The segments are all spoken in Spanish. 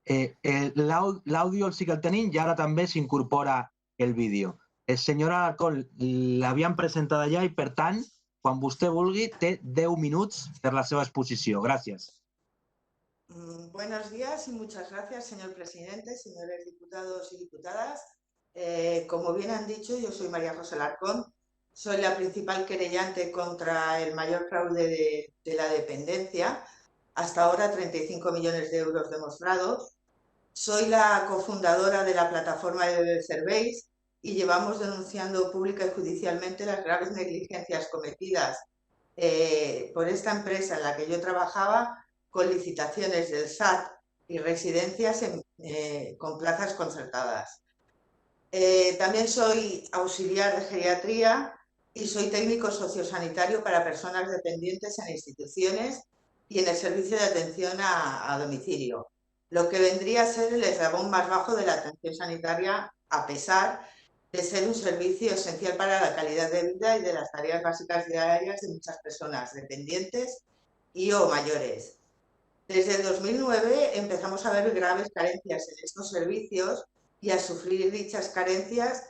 l'àudio sí que el tenim i ara també s'incorpora el vídeo. Senyora Alarcón, l'havíem presentada ja i, per tant, quan vostè vulgui, té 10 minuts per la seva exposició. Gràcies. Buenos días y muchas gracias, señor presidente, señores diputados y diputadas. Como bien han dicho, yo soy María José Alarcón, soy la principal querellante contra el mayor fraude de la dependencia, hasta ahora 35 millones de euros demostrados. Soy la cofundadora de la plataforma de Bebé Serveis y llevamos denunciando pública y judicialmente las graves negligencias cometidas por esta empresa en la que yo trabajaba, con licitaciones del SAT y residencias con plazas concertadas. También soy auxiliar de geriatría y soy técnico sociosanitario para personas dependientes en instituciones y en el servicio de atención a domicilio, lo que vendría a ser el eslabón más bajo de la atención sanitaria, a pesar de ser un servicio esencial para la calidad de vida y de las tareas básicas diarias de muchas personas dependientes y o mayores. Desde el 2009 empezamos a ver graves carencias en estos servicios y a sufrir dichas carencias,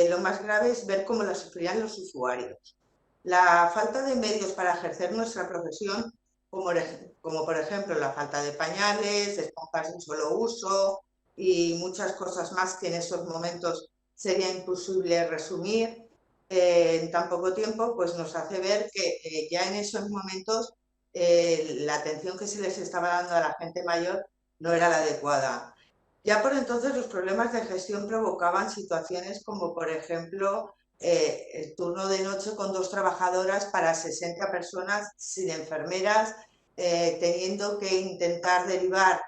lo más grave es ver cómo las sufrían los usuarios. La falta de medios para ejercer nuestra profesión, como por ejemplo la falta de pañales, de esponjas de un solo uso y muchas cosas más que en esos momentos sería imposible resumir en tan poco tiempo, pues nos hace ver que ya en esos momentos la atención que se les estaba dando a la gente mayor no era la adecuada. Ya por entonces los problemas de gestión provocaban situaciones como, por ejemplo, el turno de noche con 2 trabajadoras para 60 personas sin enfermeras, teniendo que intentar derivar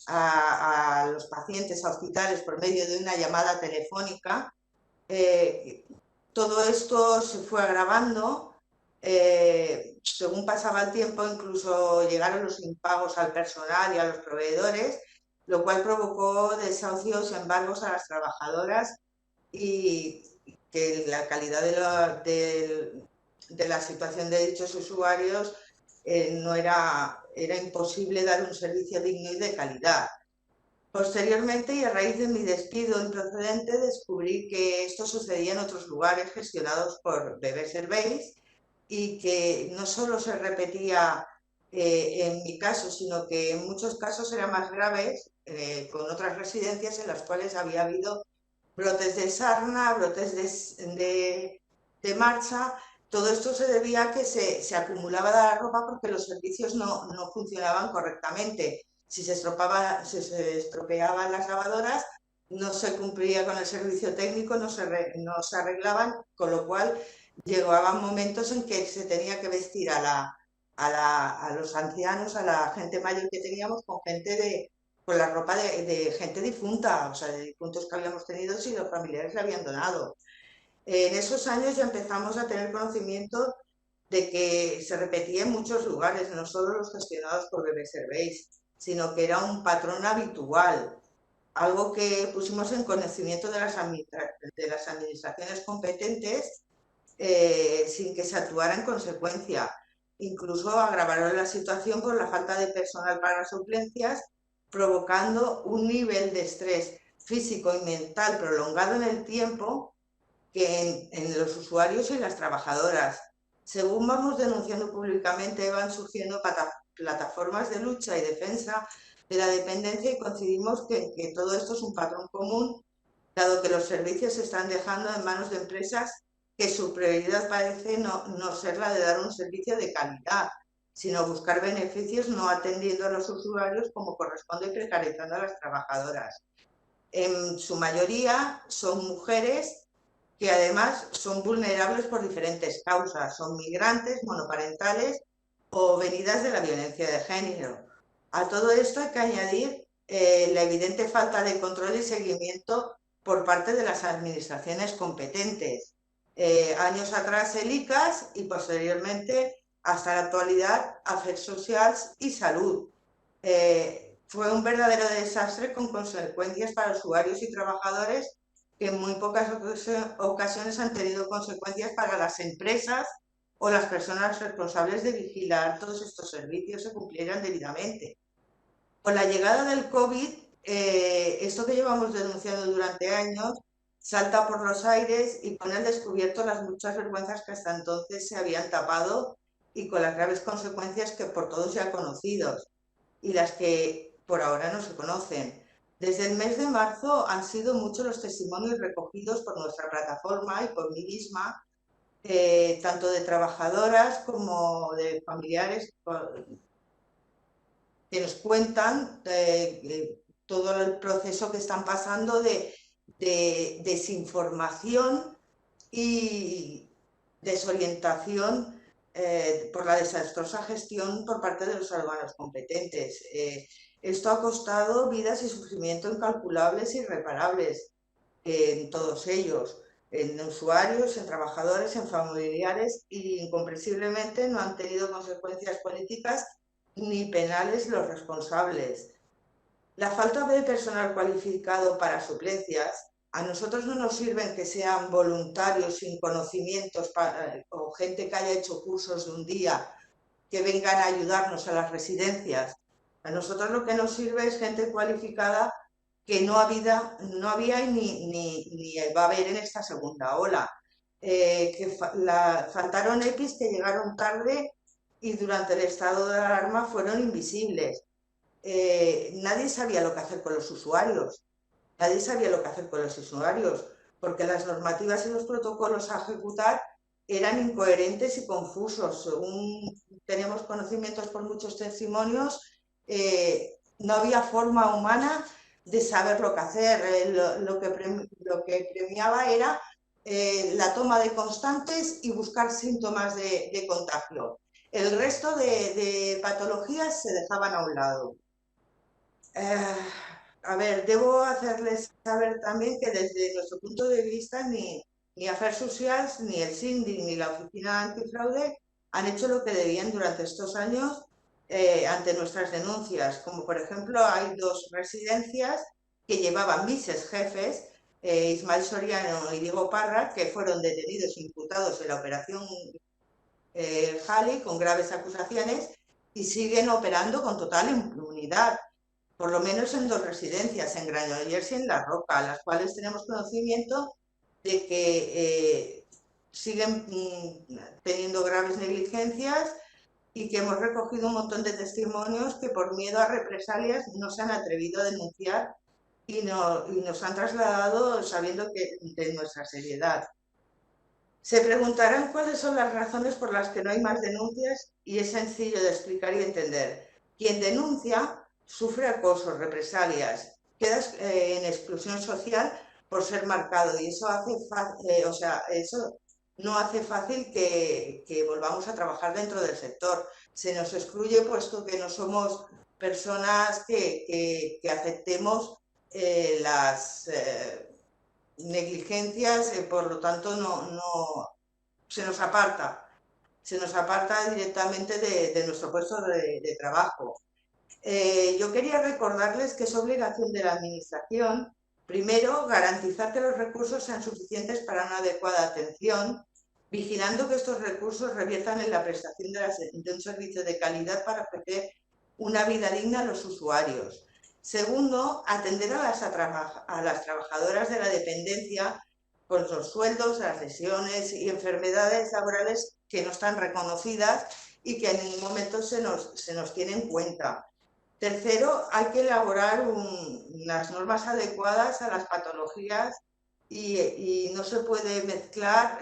a los pacientes a hospitales por medio de una llamada telefónica. Todo esto se fue agravando. Según pasaba el tiempo, incluso llegaron los impagos al personal y a los proveedores, lo cual provocó desahucios y embargos a las trabajadoras y que la calidad de la situación de dichos usuarios no era imposible dar un servicio digno y de calidad. Posteriormente, y a raíz de mi despido improcedente, descubrí que esto sucedía en otros lugares gestionados por Bebé Serveis y que no solo se repetía en mi caso, sino que en muchos casos eran más graves con otras residencias en las cuales había habido brotes de sarna, brotes de marcha. Todo esto se debía a que se acumulaba la ropa porque los servicios no funcionaban correctamente. Si se estropeaban las lavadoras, no se cumplía con el servicio técnico, no se arreglaban, con lo cual llegaban momentos en que se tenía que vestir a los ancianos, a la gente mayor que teníamos, con la ropa de gente difunta, o sea, de difuntos que habíamos tenido si los familiares le habían donado. En esos años ya empezamos a tener conocimiento de que se repetía en muchos lugares, no solo los gestionados por Bebé Serveis, sino que era un patrón habitual, algo que pusimos en conocimiento de las administraciones competentes sin que se actuara en consecuencia. Incluso agravaron la situación por la falta de personal para las suplencias, provocando un nivel de estrés físico y mental prolongado en el tiempo que en los usuarios y las trabajadoras. Según vamos denunciando públicamente, van surgiendo plataformas de lucha y defensa de la dependencia y coincidimos que todo esto es un patrón común, dado que los servicios se están dejando en manos de empresas que su prioridad parece no ser la de dar un servicio de calidad, sino buscar beneficios no atendiendo a los usuarios como corresponde, precarizando a las trabajadoras. En su mayoría son mujeres que además son vulnerables por diferentes causas, son migrantes, monoparentales o venidas de la violencia de género. A todo esto hay que añadir la evidente falta de control y seguimiento por parte de las administraciones competentes. Años atrás el ICAS y posteriormente hasta la actualidad Afers Socials y Salud. Fue un verdadero desastre con consecuencias para usuarios y trabajadores que en muy pocas ocasiones han tenido consecuencias para las empresas o las personas responsables de vigilar todos estos servicios se cumplieran debidamente. Con la llegada del COVID, esto que llevamos denunciando durante años salta por los aires y pone al descubierto las muchas vergüenzas que hasta entonces se habían tapado y con las graves consecuencias que por todos ya conocidos y las que por ahora no se conocen. Desde el mes de marzo han sido muchos los testimonios recogidos por nuestra plataforma y por mí misma, tanto de trabajadoras como de familiares que nos cuentan todo el proceso que están pasando de desinformación y desorientación por la desastrosa gestión por parte de los órganos competentes. Esto ha costado vidas y sufrimiento incalculables e irreparables en todos ellos, en usuarios, en trabajadores, en familiares, y incomprensiblemente no han tenido consecuencias políticas ni penales los responsables. La falta de personal cualificado para suplencias, a nosotros no nos sirven que sean voluntarios sin conocimientos o gente que haya hecho cursos de un día que vengan a ayudarnos a las residencias. A nosotros lo que nos sirve es gente cualificada que no había ni va a haber en esta segunda ola. Faltaron EPIs que llegaron tarde y durante el estado de alarma fueron invisibles. Nadie sabía lo que hacer con los usuarios. Nadie sabía lo que hacer con los usuarios, porque las normativas y los protocolos a ejecutar eran incoherentes y confusos. Según tenemos conocimientos por muchos testimonios, no había forma humana de saber lo que hacer. Lo que premiaba era la toma de constantes y buscar síntomas de contagio. El resto de patologías se dejaban a un lado. A ver, debo hacerles saber también que desde nuestro punto de vista ni Afers Socials, ni el Síndic, ni la Oficina Antifraude han hecho lo que debían durante estos años ante nuestras denuncias. Como por ejemplo, hay 2 residencias que llevaban vicejefes, Ismael Soriano y Diego Parra, que fueron detenidos e imputados en la operación Jali con graves acusaciones y siguen operando con total impunidad, por lo menos en 2 residencias, en Granollers y en La Roca, las cuales tenemos conocimiento de que siguen teniendo graves negligencias y que hemos recogido un montón de testimonios que por miedo a represalias no se han atrevido a denunciar y nos han trasladado sabiendo de nuestra seriedad. Se preguntarán cuáles son las razones por las que no hay más denuncias y es sencillo de explicar y entender. Quien denuncia sufre acoso, represalias, queda en exclusión social por ser marcado y eso eso no hace fácil que volvamos a trabajar dentro del sector. Se nos excluye puesto que no somos personas que aceptemos las negligencias, por lo tanto se nos aparta directamente de nuestro puesto de trabajo. Yo quería recordarles que es obligación de la Administración, primero, garantizar que los recursos sean suficientes para una adecuada atención, vigilando que estos recursos reviertan en la prestación de un servicio de calidad para ofrecer una vida digna a los usuarios. Segundo, atender a las trabajadoras de la dependencia con los sueldos, las lesiones y enfermedades laborales que no están reconocidas y que en ningún momento se nos tiene en cuenta. Tercero, hay que elaborar unas normas adecuadas a las patologías y no se puede mezclar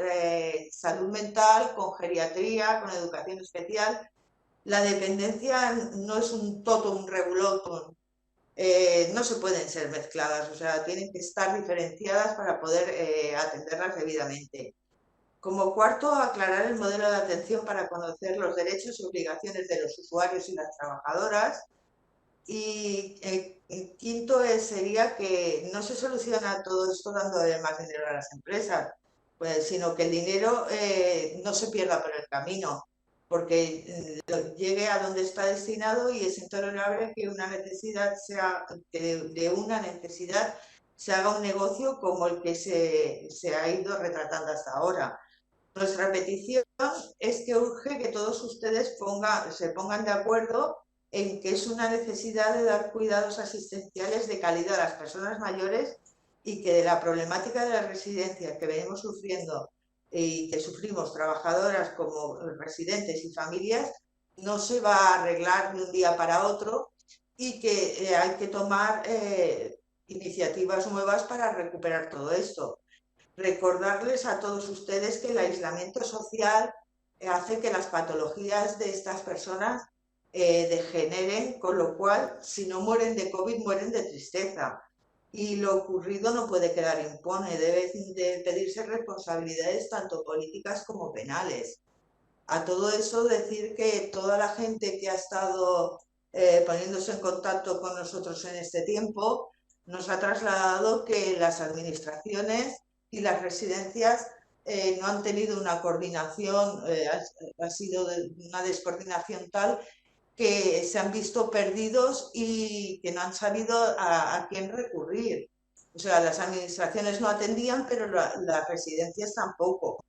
salud mental con geriatría, con educación especial. La dependencia no es un totum revolutum. No se pueden ser mezcladas, o sea, tienen que estar diferenciadas para poder atenderlas debidamente. Como cuarto, aclarar el modelo de atención para conocer los derechos y obligaciones de los usuarios y las trabajadoras. Y quinto sería que no se soluciona todo esto dándole más dinero a las empresas, pues, sino que el dinero no se pierda por el camino, porque llegue a donde está destinado y es intolerable que una necesidad de una necesidad se haga un negocio como el que se ha ido retratando hasta ahora. Nuestra petición es que urge que todos ustedes se pongan de acuerdo en que es una necesidad de dar cuidados asistenciales de calidad a las personas mayores y que de la problemática de las residencias que venimos sufriendo y que sufrimos trabajadoras como residentes y familias, no se va a arreglar de un día para otro y que hay que tomar iniciativas nuevas para recuperar todo esto. Recordarles a todos ustedes que el aislamiento social hace que las patologías de estas personas degeneren, con lo cual, si no mueren de COVID, mueren de tristeza. Y lo ocurrido no puede quedar impune, debe de pedirse responsabilidades tanto políticas como penales. A todo eso decir que toda la gente que ha estado poniéndose en contacto con nosotros en este tiempo nos ha trasladado que las administraciones y las residencias no han tenido una coordinación, ha sido una descoordinación tal que se han visto perdidos y que no han sabido a quién recurrir. O sea, las administraciones no atendían, pero las residencias tampoco.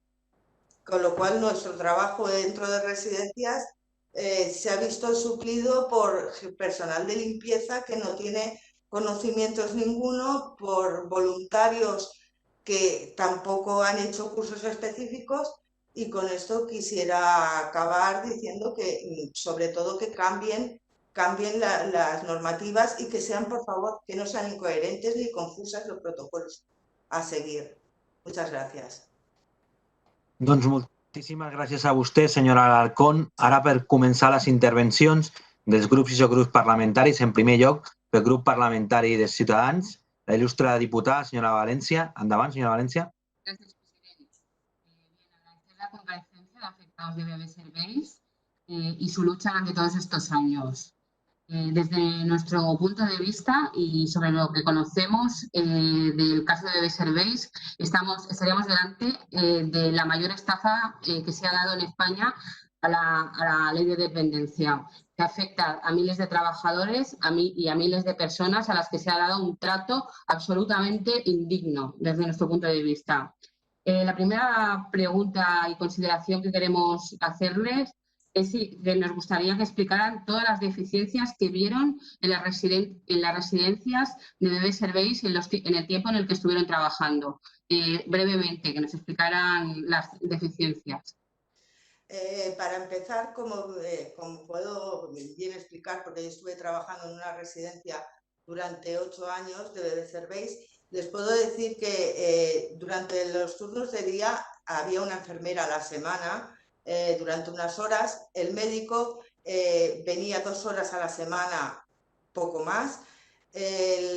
Con lo cual nuestro trabajo dentro de residencias se ha visto suplido por personal de limpieza que no tiene conocimientos ninguno, por voluntarios que tampoco han hecho cursos específicos, y con esto quisiera acabar diciendo que sobre todo que cambien las normativas y que sean, por favor, que no sean incoherentes ni confusas los protocolos a seguir. Muchas gracias. Doncs moltíssimes gràcies a vostè, senyora Alarcón. Ara, per començar les intervencions dels grups i subgrups parlamentaris, en primer lloc, pel grup parlamentari de Ciutadans, la il·lustre diputada, senyora València. Endavant, senyora València. Gracias, presidente. Agradecer la comparecencia de afectados de BB Serveis y su lucha durante todos estos años. Desde nuestro punto de vista y sobre lo que conocemos del caso de BB Serveis, estaríamos delante de la mayor estafa que se ha dado en España a la ley de dependencia, que afecta a miles de trabajadores y a miles de personas a las que se ha dado un trato absolutamente indigno desde nuestro punto de vista. La primera pregunta y consideración que queremos hacerles es que nos gustaría que explicaran todas las deficiencias que vieron en las residencias de BB Serveis en el tiempo en el que estuvieron trabajando. Brevemente, que nos explicaran las deficiencias. Para empezar, como puedo bien explicar, porque yo estuve trabajando en una residencia durante 8 años de BB Serveis, les puedo decir que durante los turnos de día había una enfermera a la semana durante unas horas. El médico venía 2 horas a la semana, poco más.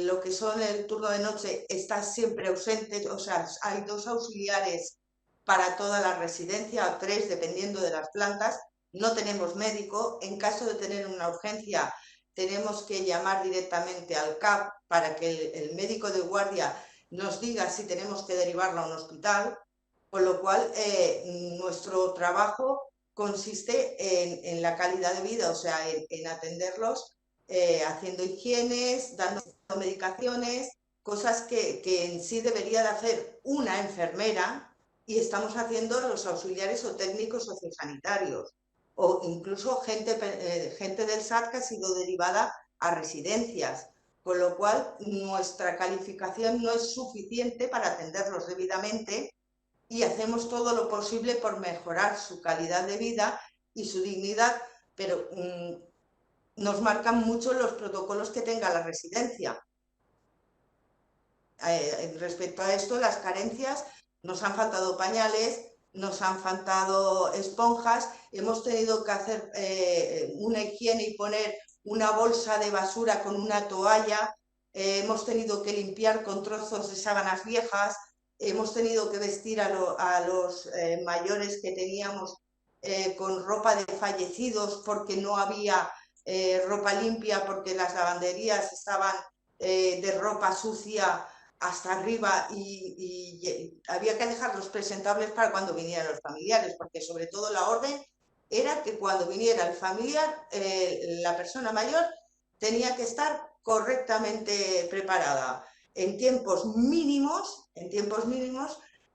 Lo que son el turno de noche está siempre ausente, o sea, hay 2 auxiliares para toda la residencia, o 3 dependiendo de las plantas. No tenemos médico. En caso de tener una urgencia, tenemos que llamar directamente al CAP para que el médico de guardia nos diga si tenemos que derivarlo a un hospital, con lo cual nuestro trabajo consiste en la calidad de vida, o sea, en atenderlos, haciendo higienes, dando medicaciones, cosas que en sí debería de hacer una enfermera, y estamos haciendo los auxiliares o técnicos sociosanitarios, o incluso gente del SAT que ha sido derivada a residencias, con lo cual nuestra calificación no es suficiente para atenderlos debidamente, y hacemos todo lo posible por mejorar su calidad de vida y su dignidad, pero nos marcan mucho los protocolos que tenga la residencia. Respecto a esto, las carencias: nos han faltado pañales, nos han faltado esponjas, hemos tenido que hacer una higiene y poner una bolsa de basura con una toalla, hemos tenido que limpiar con trozos de sábanas viejas, hemos tenido que vestir a los mayores que teníamos con ropa de fallecidos porque no había ropa limpia, porque las lavanderías estaban de ropa sucia hasta arriba, y había que dejarlos presentables para cuando vinieran los familiares, porque sobre todo la orden era que cuando viniera el familiar, la persona mayor tenía que estar correctamente preparada en tiempos mínimos,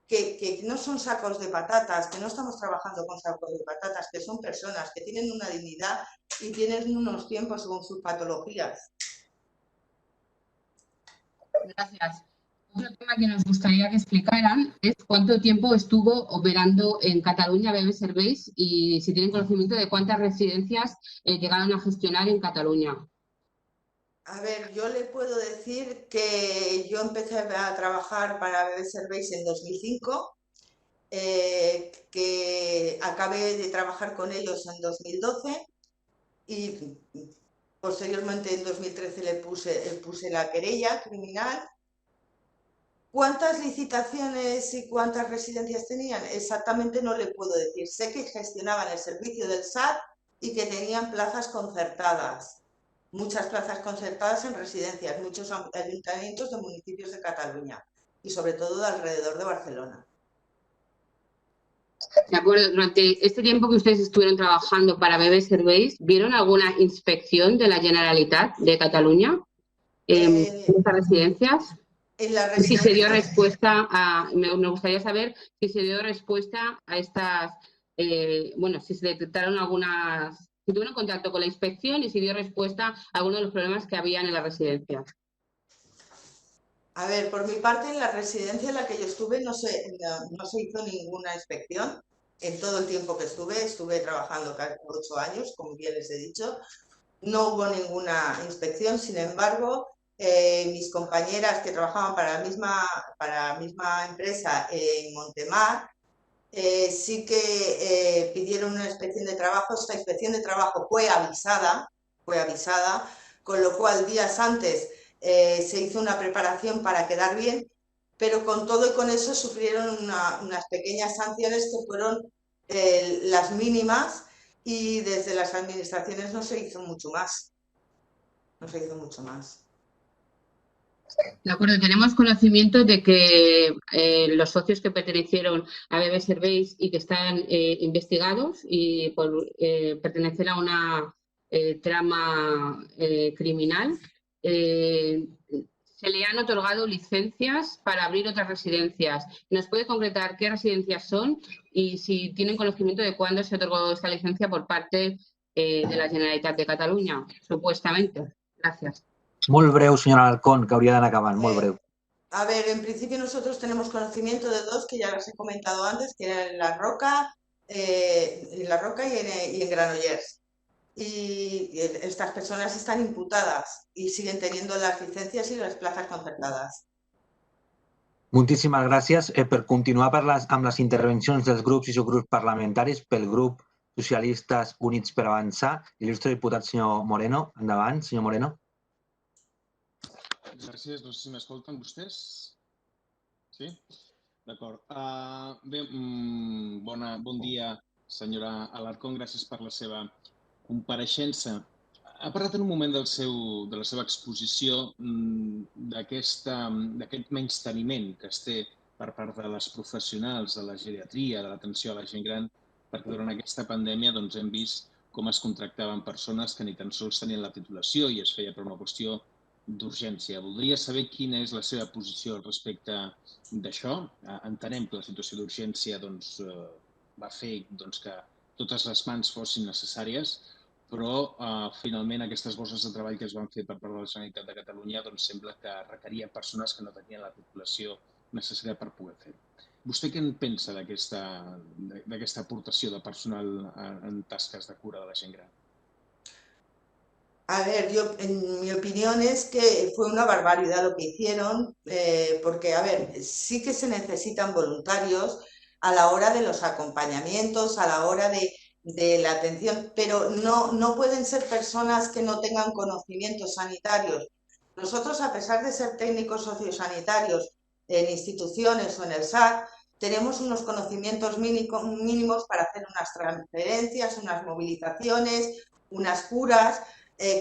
que no son sacos de patatas, que no estamos trabajando con sacos de patatas, que son personas que tienen una dignidad y tienen unos tiempos según sus patologías. Gracias. Otro tema que nos gustaría que explicaran es cuánto tiempo estuvo operando en Cataluña BB Serveis y si tienen conocimiento de cuántas residencias llegaron a gestionar en Cataluña. A ver, yo le puedo decir que yo empecé a trabajar para BB Serveis en 2005, que acabé de trabajar con ellos en 2012 y posteriormente en 2013 le puse la querella criminal. ¿Cuántas licitaciones y cuántas residencias tenían? Exactamente no le puedo decir. Sé que gestionaban el servicio del SAT y que tenían plazas concertadas. Muchas plazas concertadas en residencias, muchos ayuntamientos de municipios de Cataluña y sobre todo de alrededor de Barcelona. De acuerdo, durante este tiempo que ustedes estuvieron trabajando para BB Serveis, ¿vieron alguna inspección de la Generalitat de Cataluña en estas residencias? En la Y si se dio residencia. respuesta a, me gustaría saber si se dio respuesta a estas, bueno, si se detectaron algunas, si tuvieron contacto con la inspección y si dio respuesta a algunos de los problemas que habían en la residencia. A ver, por mi parte, en la residencia en la que yo estuve no se hizo ninguna inspección. En todo el tiempo que estuve trabajando casi 8 años, como bien les he dicho. No hubo ninguna inspección, sin embargo, mis compañeras que trabajaban para la misma empresa en Montemar, sí que pidieron una inspección de trabajo. Esta inspección de trabajo fue avisada, con lo cual días antes se hizo una preparación para quedar bien, pero con todo y con eso sufrieron unas pequeñas sanciones que fueron las mínimas y desde las administraciones no se hizo mucho más. De acuerdo, tenemos conocimiento de que los socios que pertenecieron a BB Serveis y que están investigados y por pertenecer a una trama criminal, se le han otorgado licencias para abrir otras residencias. ¿Nos puede concretar qué residencias son y si tienen conocimiento de cuándo se otorgó esta licencia por parte de la Generalitat de Cataluña, supuestamente? Gracias. Molt breu, senyora Alarcón, que hauria d'anar acabant, molt breu. A ver, en principio nosotros tenemos conocimiento de dos que ya las he comentado antes, que eran en La Roca, y en Granollers. Y estas personas están imputadas y siguen teniendo las licencias y las plazas concertadas. Moltíssimes gràcies. Per continuar amb les intervencions dels grups i subgrups parlamentaris, pel grup Socialistes Units per Avançar, il·lustre diputat senyor Moreno. Endavant, senyor Moreno. Gràcies. No sé si m'escolten vostès. Sí? D'acord. Bé, bon dia, senyora Alarcón. Gràcies per la seva compareixença. Ha parlat en un moment de la seva exposició d'aquest menysteniment que es té per part de les professionals de la geriatria, de l'atenció a la gent gran, perquè durant aquesta pandèmia hem vist com es contractaven persones que ni tan sols tenien la titulació i es feia per una qüestió d'urgència. Voldria saber quina és la seva posició respecte d'això. Entenem que la situació d'urgència va fer que totes les mans fossin necessàries, però finalment aquestes borses de treball que es van fer per part de la Generalitat de Catalunya sembla que requerien persones que no tenien la titulació necessària per poder fer-ho. ¿Vostè què en pensa d'aquesta aportació de personal en tasques de cura de la gent gran? A ver, mi opinión es que fue una barbaridad lo que hicieron, porque, a ver, sí que se necesitan voluntarios a la hora de los acompañamientos, a la hora de la atención, pero no pueden ser personas que no tengan conocimientos sanitarios. Nosotros, a pesar de ser técnicos sociosanitarios en instituciones o en el SAT, tenemos unos conocimientos mínimos para hacer unas transferencias, unas movilizaciones, unas curas,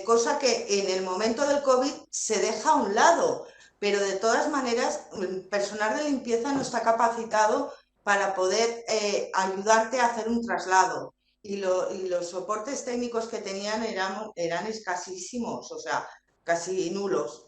cosa que en el momento del COVID se deja a un lado, pero de todas maneras el personal de limpieza no está capacitado para poder ayudarte a hacer un traslado. Y los soportes técnicos que tenían eran escasísimos, o sea, casi nulos.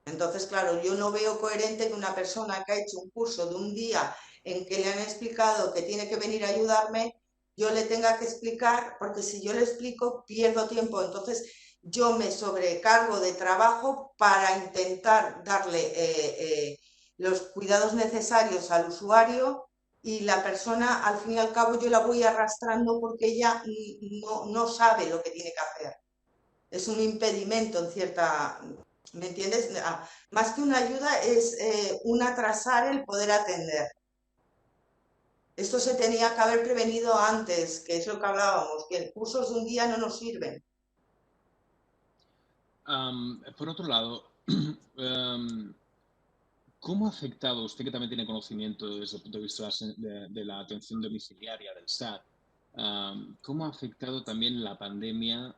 Entonces, claro, yo no veo coherente que una persona que ha hecho un curso de un día en que le han explicado que tiene que venir a ayudarme, yo le tenga que explicar, porque si yo le explico pierdo tiempo, entonces yo me sobrecargo de trabajo para intentar darle los cuidados necesarios al usuario y la persona, al fin y al cabo, yo la voy arrastrando porque ella no sabe lo que tiene que hacer. Es un impedimento en cierta... ¿Me entiendes? Más que una ayuda es un atrasar el poder atender. Esto se tenía que haber prevenido antes, que es lo que hablábamos, que cursos de un día no nos sirven. Por otro lado, ¿cómo ha afectado, usted que también tiene conocimiento desde el punto de vista de la atención domiciliaria del SAT, cómo ha afectado también la pandemia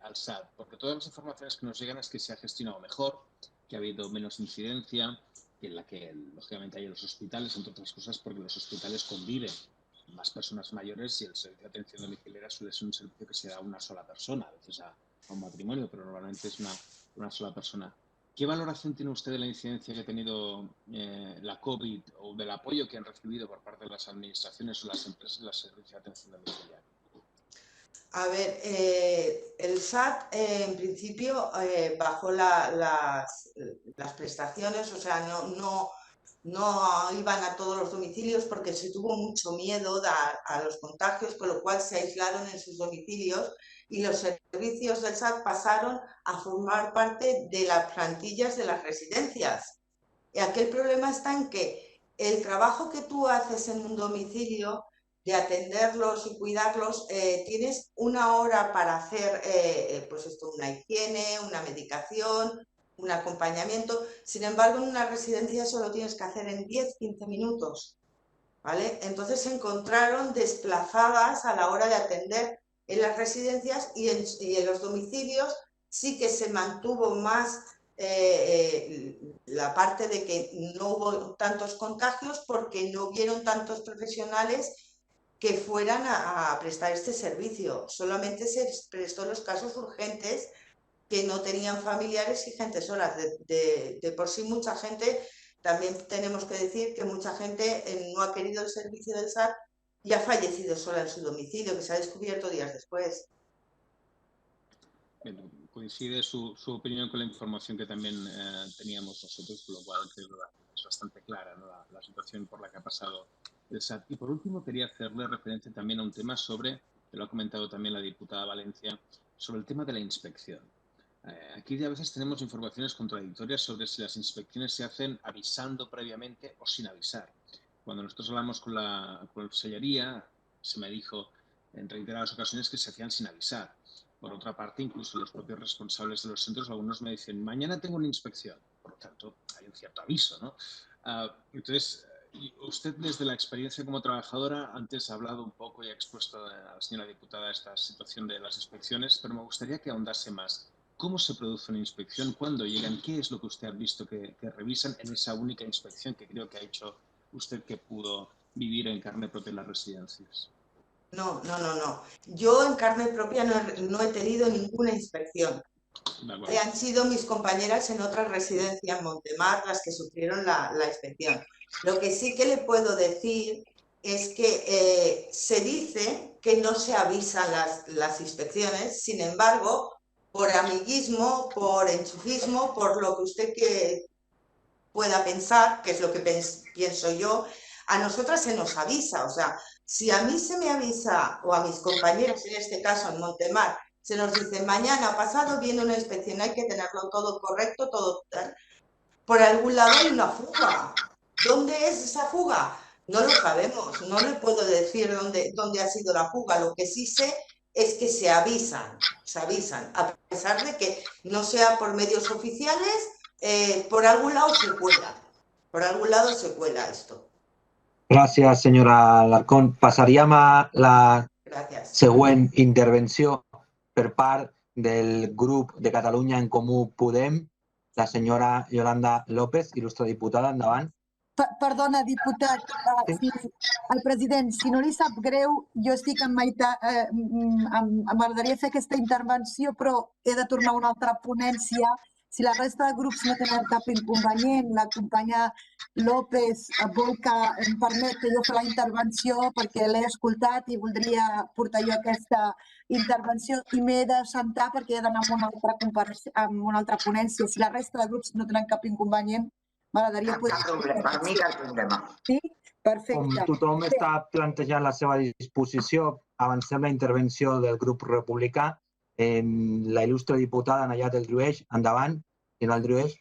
al SAT? Porque todas las informaciones que nos llegan es que se ha gestionado mejor, que ha habido menos incidencia, que en la que lógicamente hay en los hospitales, entre otras cosas, porque los hospitales conviven más personas mayores y el servicio de atención domiciliaria suele ser un servicio que se da a una sola persona, a veces a un matrimonio, pero normalmente es una sola persona. ¿Qué valoración tiene usted de la incidencia que ha tenido la COVID o del apoyo que han recibido por parte de las administraciones o las empresas de los servicios de atención domiciliaria? A ver, el SAT en principio bajó las prestaciones, o sea, no iban a todos los domicilios porque se tuvo mucho miedo a los contagios, con lo cual se aislaron en sus domicilios y los servicios del SAT pasaron a formar parte de las plantillas de las residencias. Y aquí el problema está en que el trabajo que tú haces en un domicilio de atenderlos y cuidarlos, tienes una hora para hacer pues esto, una higiene, una medicación, un acompañamiento. Sin embargo, en una residencia solo tienes que hacer en 10-15 minutos, ¿vale? Entonces se encontraron desplazadas a la hora de atender en las residencias y en los domicilios sí que se mantuvo más la parte de que no hubo tantos contagios porque no hubieron tantos profesionales que fueran a prestar este servicio. Solamente se prestó los casos urgentes que no tenían familiares y gente sola. De por sí mucha gente, también tenemos que decir que mucha gente no ha querido el servicio del SAT y ha fallecido sola en su domicilio, que se ha descubierto días después. Coincide su opinión con la información que también teníamos nosotros, con lo cual creo que es bastante clara, ¿no? la situación por la que ha pasado el SAT. Y por último quería hacerle referencia también a un tema sobre, que lo ha comentado también la diputada Valencia, sobre el tema de la inspección. Aquí a veces tenemos informaciones contradictorias sobre si las inspecciones se hacen avisando previamente o sin avisar. Cuando nosotros hablamos con la Consellería, se me dijo en reiteradas ocasiones que se hacían sin avisar. Por otra parte, incluso los propios responsables de los centros, algunos me dicen, mañana tengo una inspección. Por lo tanto, hay un cierto aviso, ¿no? Entonces, usted desde la experiencia como trabajadora, antes ha hablado un poco y ha expuesto a la señora diputada esta situación de las inspecciones, pero me gustaría que ahondase más. ¿Cómo se produce una inspección? ¿Cuándo llegan? ¿Qué es lo que usted ha visto que revisan en esa única inspección que creo que ha hecho usted que pudo vivir en carne propia en las residencias? No. Yo en carne propia no he tenido ninguna inspección. Han sido mis compañeras en otra residencia en Montemar las que sufrieron la inspección. Lo que sí que le puedo decir es que se dice que no se avisan las inspecciones, sin embargo, por amiguismo, por enchufismo, por lo que usted pueda pensar, que es lo que pienso yo, a nosotras se nos avisa. O sea, si a mí se me avisa, o a mis compañeros, en este caso en Montemar, se nos dice, mañana pasado viene una inspección, hay que tenerlo todo correcto, todo tal. Por algún lado hay una fuga. ¿Dónde es esa fuga? No lo sabemos, no le puedo decir dónde ha sido la fuga. Lo que sí sé es que se avisan, a pesar de que no sea por medios oficiales, por algún lado se cuela esto. Gràcies, senyora Alarcón. Passaríem a la següent intervenció per part del grup de Catalunya en Comú Podem, la senyora Yolanda López, il·lustre diputada, endavant. Perdona, diputat, el president, si no li sap greu, jo estic en meitat, m'agradaria fer aquesta intervenció, però he de tornar a una altra ponència Si la resta de grups no tenen cap inconvenient, la companya López vol que em permet que jo faci la intervenció perquè l'he escoltat i voldria portar jo aquesta intervenció i m'he de sentar perquè he d'anar a una altra ponència. Si la resta de grups no tenen cap inconvenient, m'agradaria poder... Cap problema, per mi cap problema. Sí? Com Perfecte. tothom està plantejant la seva disposició, avancem la intervenció del grup republicà. La il·lustre diputada Nayat El Driouech, endavant. Senyora El Driouech.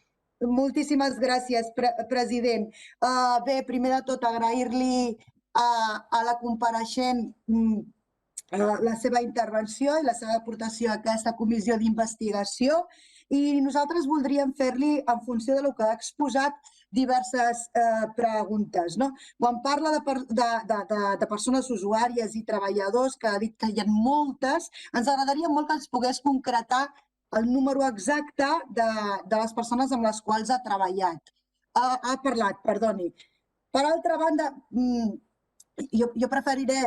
Moltíssimes gràcies, president. Bé, primer de tot, agrair-li a la compareixent la seva intervenció i la seva aportació a aquesta comissió d'investigació i nosaltres voldríem fer-li, en funció del que ha exposat, diverses preguntes. Quan parla de persones usuàries i treballadors, que ha dit que hi ha moltes, ens agradaria molt que ens pogués concretar el número exacte de les persones amb les quals ha treballat. Ha parlat, perdoni. Per altra banda, jo preferiré,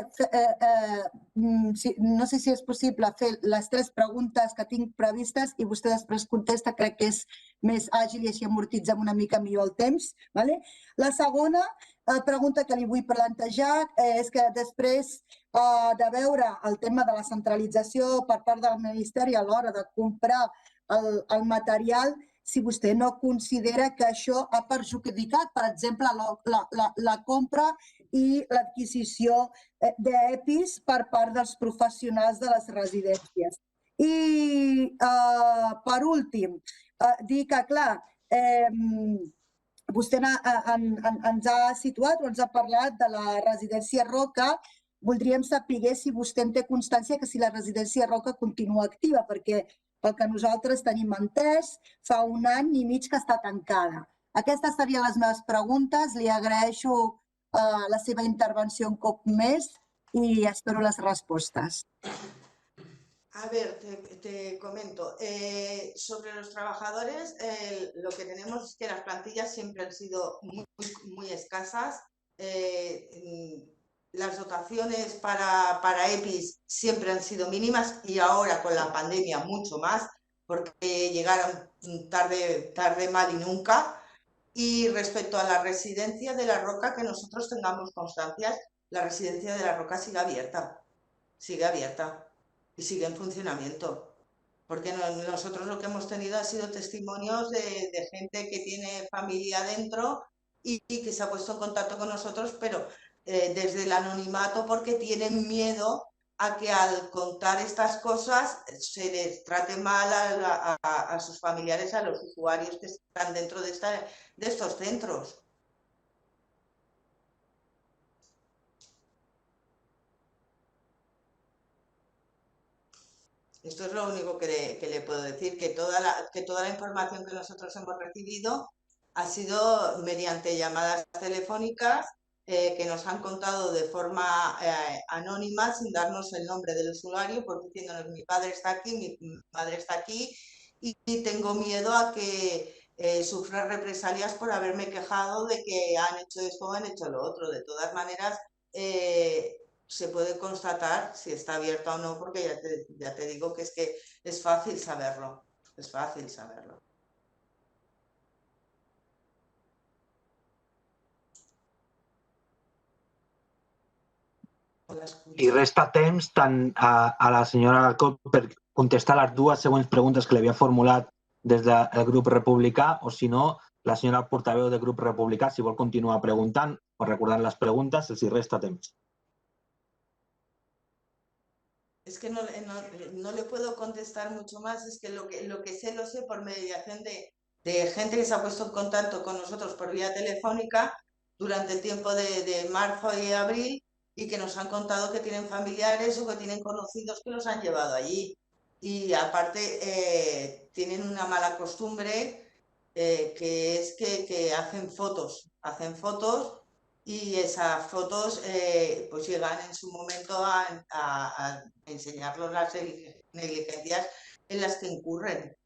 no sé si és possible, fer les 3 preguntes que tinc previstes i vostè després contesta, crec que és més àgil i així amortitzem una mica millor el temps. La segona pregunta que li vull plantejar és que després de veure el tema de la centralització per part del Ministeri a l'hora de comprar el material, si vostè no considera que això ha perjudicat, per exemple, la compra i l'adquisició d'EPIs per part dels professionals de les residències. I, per últim, dir que, clar, vostè ens ha situat o ens ha parlat de la residència Roca. Voldríem saber si vostè en té constància que si la residència Roca continua activa, perquè pel que nosaltres tenim entès, fa 1 any i mig que està tancada. Aquestes serien les meves preguntes. Li agraeixo la seva intervenció un cop més y espero las respuestas. A ver, te comento. Sobre los trabajadores, lo que tenemos es que las plantillas siempre han sido muy escasas. Las dotaciones para EPIs siempre han sido mínimas y ahora con la pandemia mucho más, porque llegaron tarde, mal y nunca. Y respecto a la residencia de La Roca, que nosotros tengamos constancias, la residencia de La Roca sigue abierta y sigue en funcionamiento. Porque nosotros lo que hemos tenido ha sido testimonios de gente que tiene familia dentro y que se ha puesto en contacto con nosotros, pero desde el anonimato, porque tienen miedo a que al contar estas cosas se les trate mal a sus familiares, a los usuarios que están dentro de estos centros. Esto es lo único que le puedo decir, que toda la información que nosotros hemos recibido ha sido mediante llamadas telefónicas que nos han contado de forma anónima, sin darnos el nombre del usuario, porque diciéndonos mi padre está aquí, mi madre está aquí, y tengo miedo a que sufra represalias por haberme quejado de que han hecho esto o han hecho lo otro. De todas maneras, se puede constatar si está abierta o no, porque ya te digo que es fácil saberlo, es fácil saberlo. I resta temps tant a la senyora Alarcón per contestar les 2 següents preguntes que li havia formulat des del grup republicà, o si no, la senyora portaveu del grup republicà, si vol continuar preguntant o recordant les preguntes, els hi resta temps. Es que no le puedo contestar mucho más, es que lo que sé lo sé por mediación de gente que se ha puesto en contacto con nosotros por vía telefónica durante el tiempo de marzo y abril, y que nos han contado que tienen familiares o que tienen conocidos que los han llevado allí. Y aparte tienen una mala costumbre que es que hacen fotos y esas fotos pues llegan en su momento a enseñarlos las negligencias en las que incurren.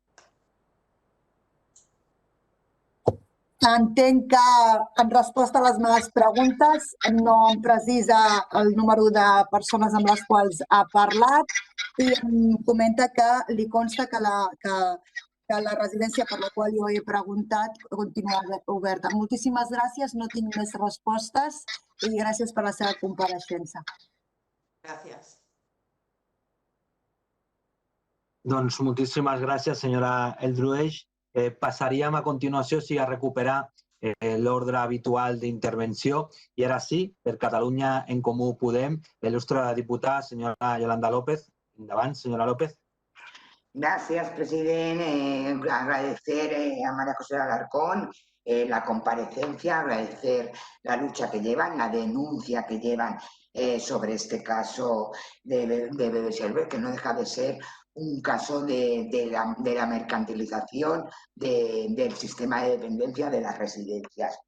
Entenc que en resposta a les meves preguntes no em precisa el número de persones amb les quals ha parlat i em comenta que li consta que que la residència per la qual jo he preguntat continua oberta. Moltíssimes gràcies, no tinc més respostes i gràcies per la seva compareixença. Gràcies. Doncs moltíssimes gràcies, senyora Eldrueix. Passaríem a continuació a recuperar l'ordre habitual d'intervenció. I ara sí, per Catalunya en Comú Podem, il·lustre diputada, senyora Yolanda López. Endavant, senyora López. Gracias, presidente. Agradecer a María José Alarcón la comparecencia, agradecer la lucha que llevan, la denuncia que llevan sobre este caso de BBServer, que no deja de ser un caso de la mercantilización del sistema de dependencia de las residencias.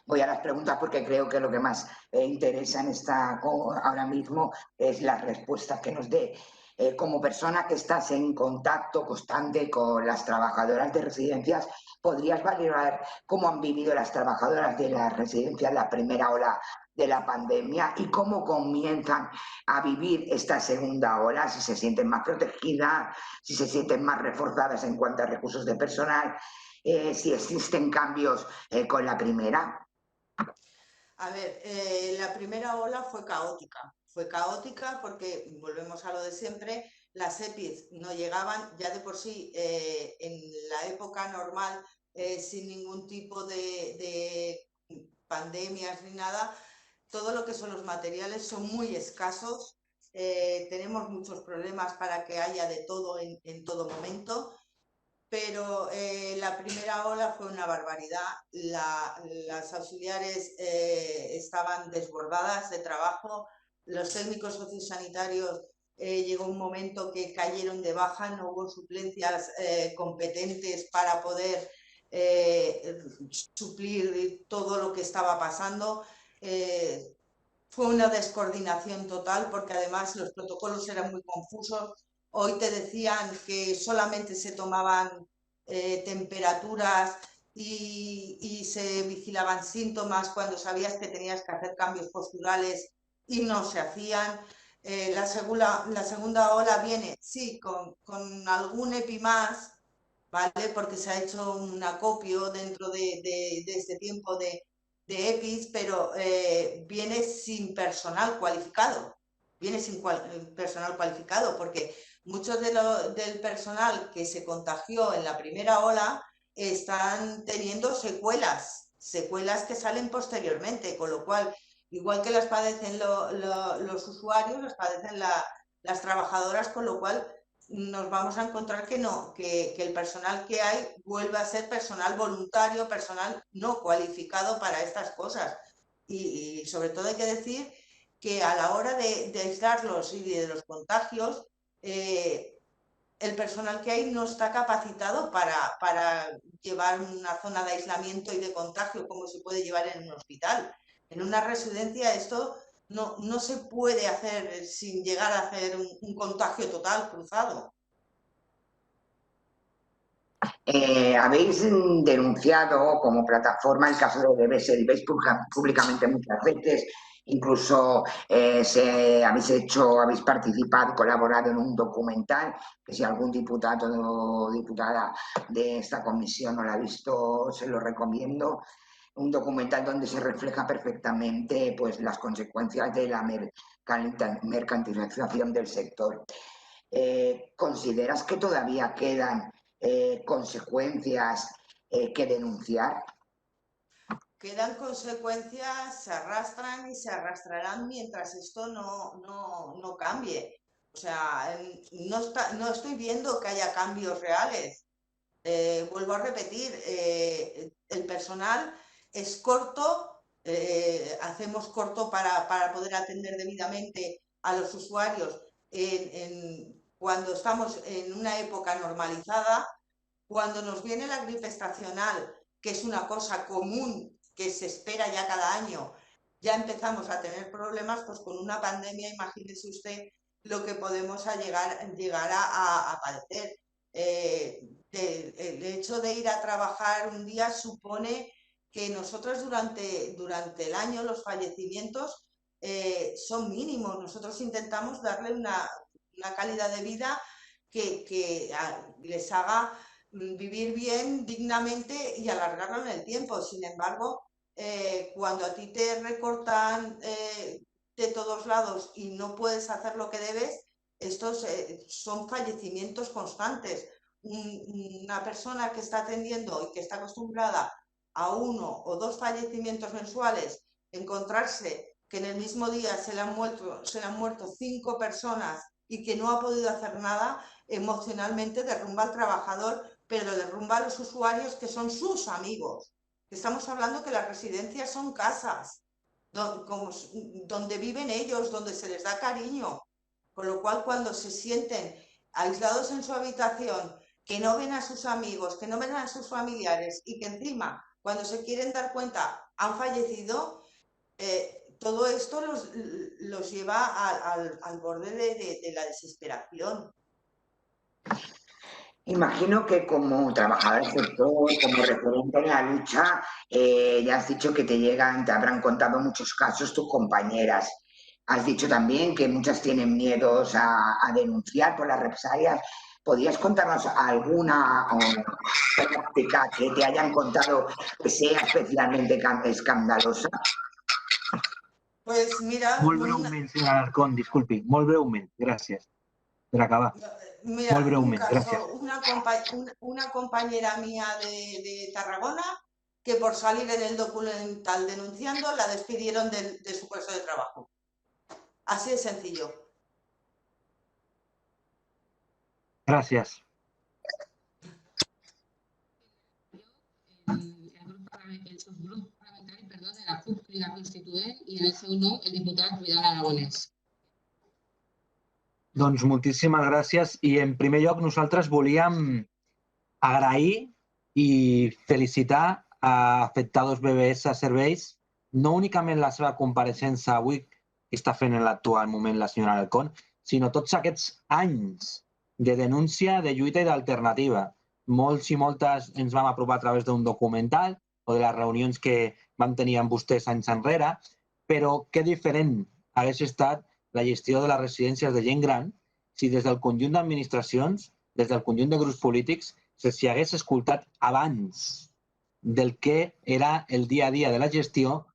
Voy a las preguntas porque creo que lo que más interesa ahora mismo es las respuestas que nos dé. Como persona que estás en contacto constante con las trabajadoras de residencias, ¿podrías valorar cómo han vivido las trabajadoras de las residencias la primera ola de la pandemia y cómo comienzan a vivir esta segunda ola? Si se sienten más protegidas, si se sienten más reforzadas en cuanto a recursos de personal, si existen cambios con la primera. A ver, la primera ola fue caótica. Fue caótica porque, volvemos a lo de siempre, las EPIs no llegaban ya de por sí en la época normal, sin ningún tipo de pandemias ni nada. Todo lo que son los materiales son muy escasos. Tenemos muchos problemas para que haya de todo en todo momento. Pero la primera ola fue una barbaridad. Las auxiliares estaban desbordadas de trabajo, los técnicos sociosanitarios llegó un momento que cayeron de baja, no hubo suplencias competentes para poder suplir todo lo que estaba pasando. Fue una descoordinación total porque además los protocolos eran muy confusos. Hoy te decían que solamente se tomaban temperaturas y se vigilaban síntomas cuando sabías que tenías que hacer cambios posturales y no se hacían. La segunda ola viene, sí, con algún EPI más, ¿vale? Porque se ha hecho un acopio dentro de este tiempo de EPIs, pero viene sin personal cualificado. Viene sin personal cualificado porque muchos del personal que se contagió en la primera ola están teniendo secuelas que salen posteriormente, con lo cual, igual que las padecen los usuarios, las padecen las trabajadoras, con lo cual nos vamos a encontrar que el personal que hay vuelve a ser personal voluntario, personal no cualificado para estas cosas. Y sobre todo hay que decir que a la hora de aislarlos y de los contagios, el personal que hay no está capacitado para llevar una zona de aislamiento y de contagio como se puede llevar en un hospital. En una residencia esto no se puede hacer sin llegar a hacer un contagio total cruzado. Habéis denunciado como plataforma el caso de BBServer públicamente muchas veces, incluso habéis participado, colaborado en un documental, que si algún diputado o diputada de esta comisión no lo ha visto, se lo recomiendo. Un documental donde se refleja perfectamente pues, las consecuencias de la mercantilización del sector. ¿Consideras que todavía quedan consecuencias que denunciar? Quedan consecuencias, se arrastran y se arrastrarán mientras esto no cambie. O sea, no estoy viendo que haya cambios reales. Vuelvo a repetir, el personal es corto, hacemos corto para poder atender debidamente a los usuarios cuando estamos en una época normalizada. Cuando nos viene la gripe estacional, que es una cosa común que se espera ya cada año, ya empezamos a tener problemas, pues con una pandemia, imagínese usted lo que podemos llegar a padecer. El hecho de ir a trabajar un día supone que nosotros durante el año los fallecimientos son mínimos. Nosotros intentamos darle una calidad de vida que les haga vivir bien, dignamente y alargarlo en el tiempo. Sin embargo, cuando a ti te recortan de todos lados y no puedes hacer lo que debes, estos son fallecimientos constantes. Una persona que está atendiendo y que está acostumbrada a 1 o 2 fallecimientos mensuales, encontrarse que en el mismo día se le han muerto 5 personas y que no ha podido hacer nada, emocionalmente derrumba al trabajador, pero derrumba a los usuarios que son sus amigos. Estamos hablando que las residencias son casas donde viven ellos, donde se les da cariño, con lo cual cuando se sienten aislados en su habitación, que no ven a sus amigos, que no ven a sus familiares y que encima cuando se quieren dar cuenta han fallecido, todo esto los lleva al borde de la desesperación. Imagino que como trabajador del sector, como referente en la lucha, ya has dicho que te habrán contado muchos casos tus compañeras. Has dicho también que muchas tienen miedos a denunciar por las represalias. ¿Podrías contarnos alguna práctica que te hayan contado que sea especialmente escandalosa? Pues mira... Molt breument, senyora Alarcón, disculpi, molt breument, gràcies. Per acabar. Mira, Molt breument, un caso, gràcies. una compañera mía de Tarragona que por salir en el documental denunciando la despidieron de su puesto de trabajo. Así de sencillo. Gràcies. El subgrup parlamentari, perdó, de la CUP Crida Constituent i en el seu nom el diputat Vidal Aragonès. Doncs moltíssimes gràcies i en primer lloc nosaltres volíem agrair i felicitar a Afectados BBS Serveis no únicament la seva compareixença avui que està fent en l'actual moment la senyora Alarcón, sinó tots aquests anys de denúncia, de lluita i d'alternativa. Molts i moltes ens vam aprovar a través d'un documental o de les reunions que vam tenir amb vostès anys enrere, però que diferent hagués estat la gestió de les residències de gent gran si des del conjunt d'administracions, des del conjunt de grups polítics, s'hi hagués escoltat abans del que era el dia a dia de la gestió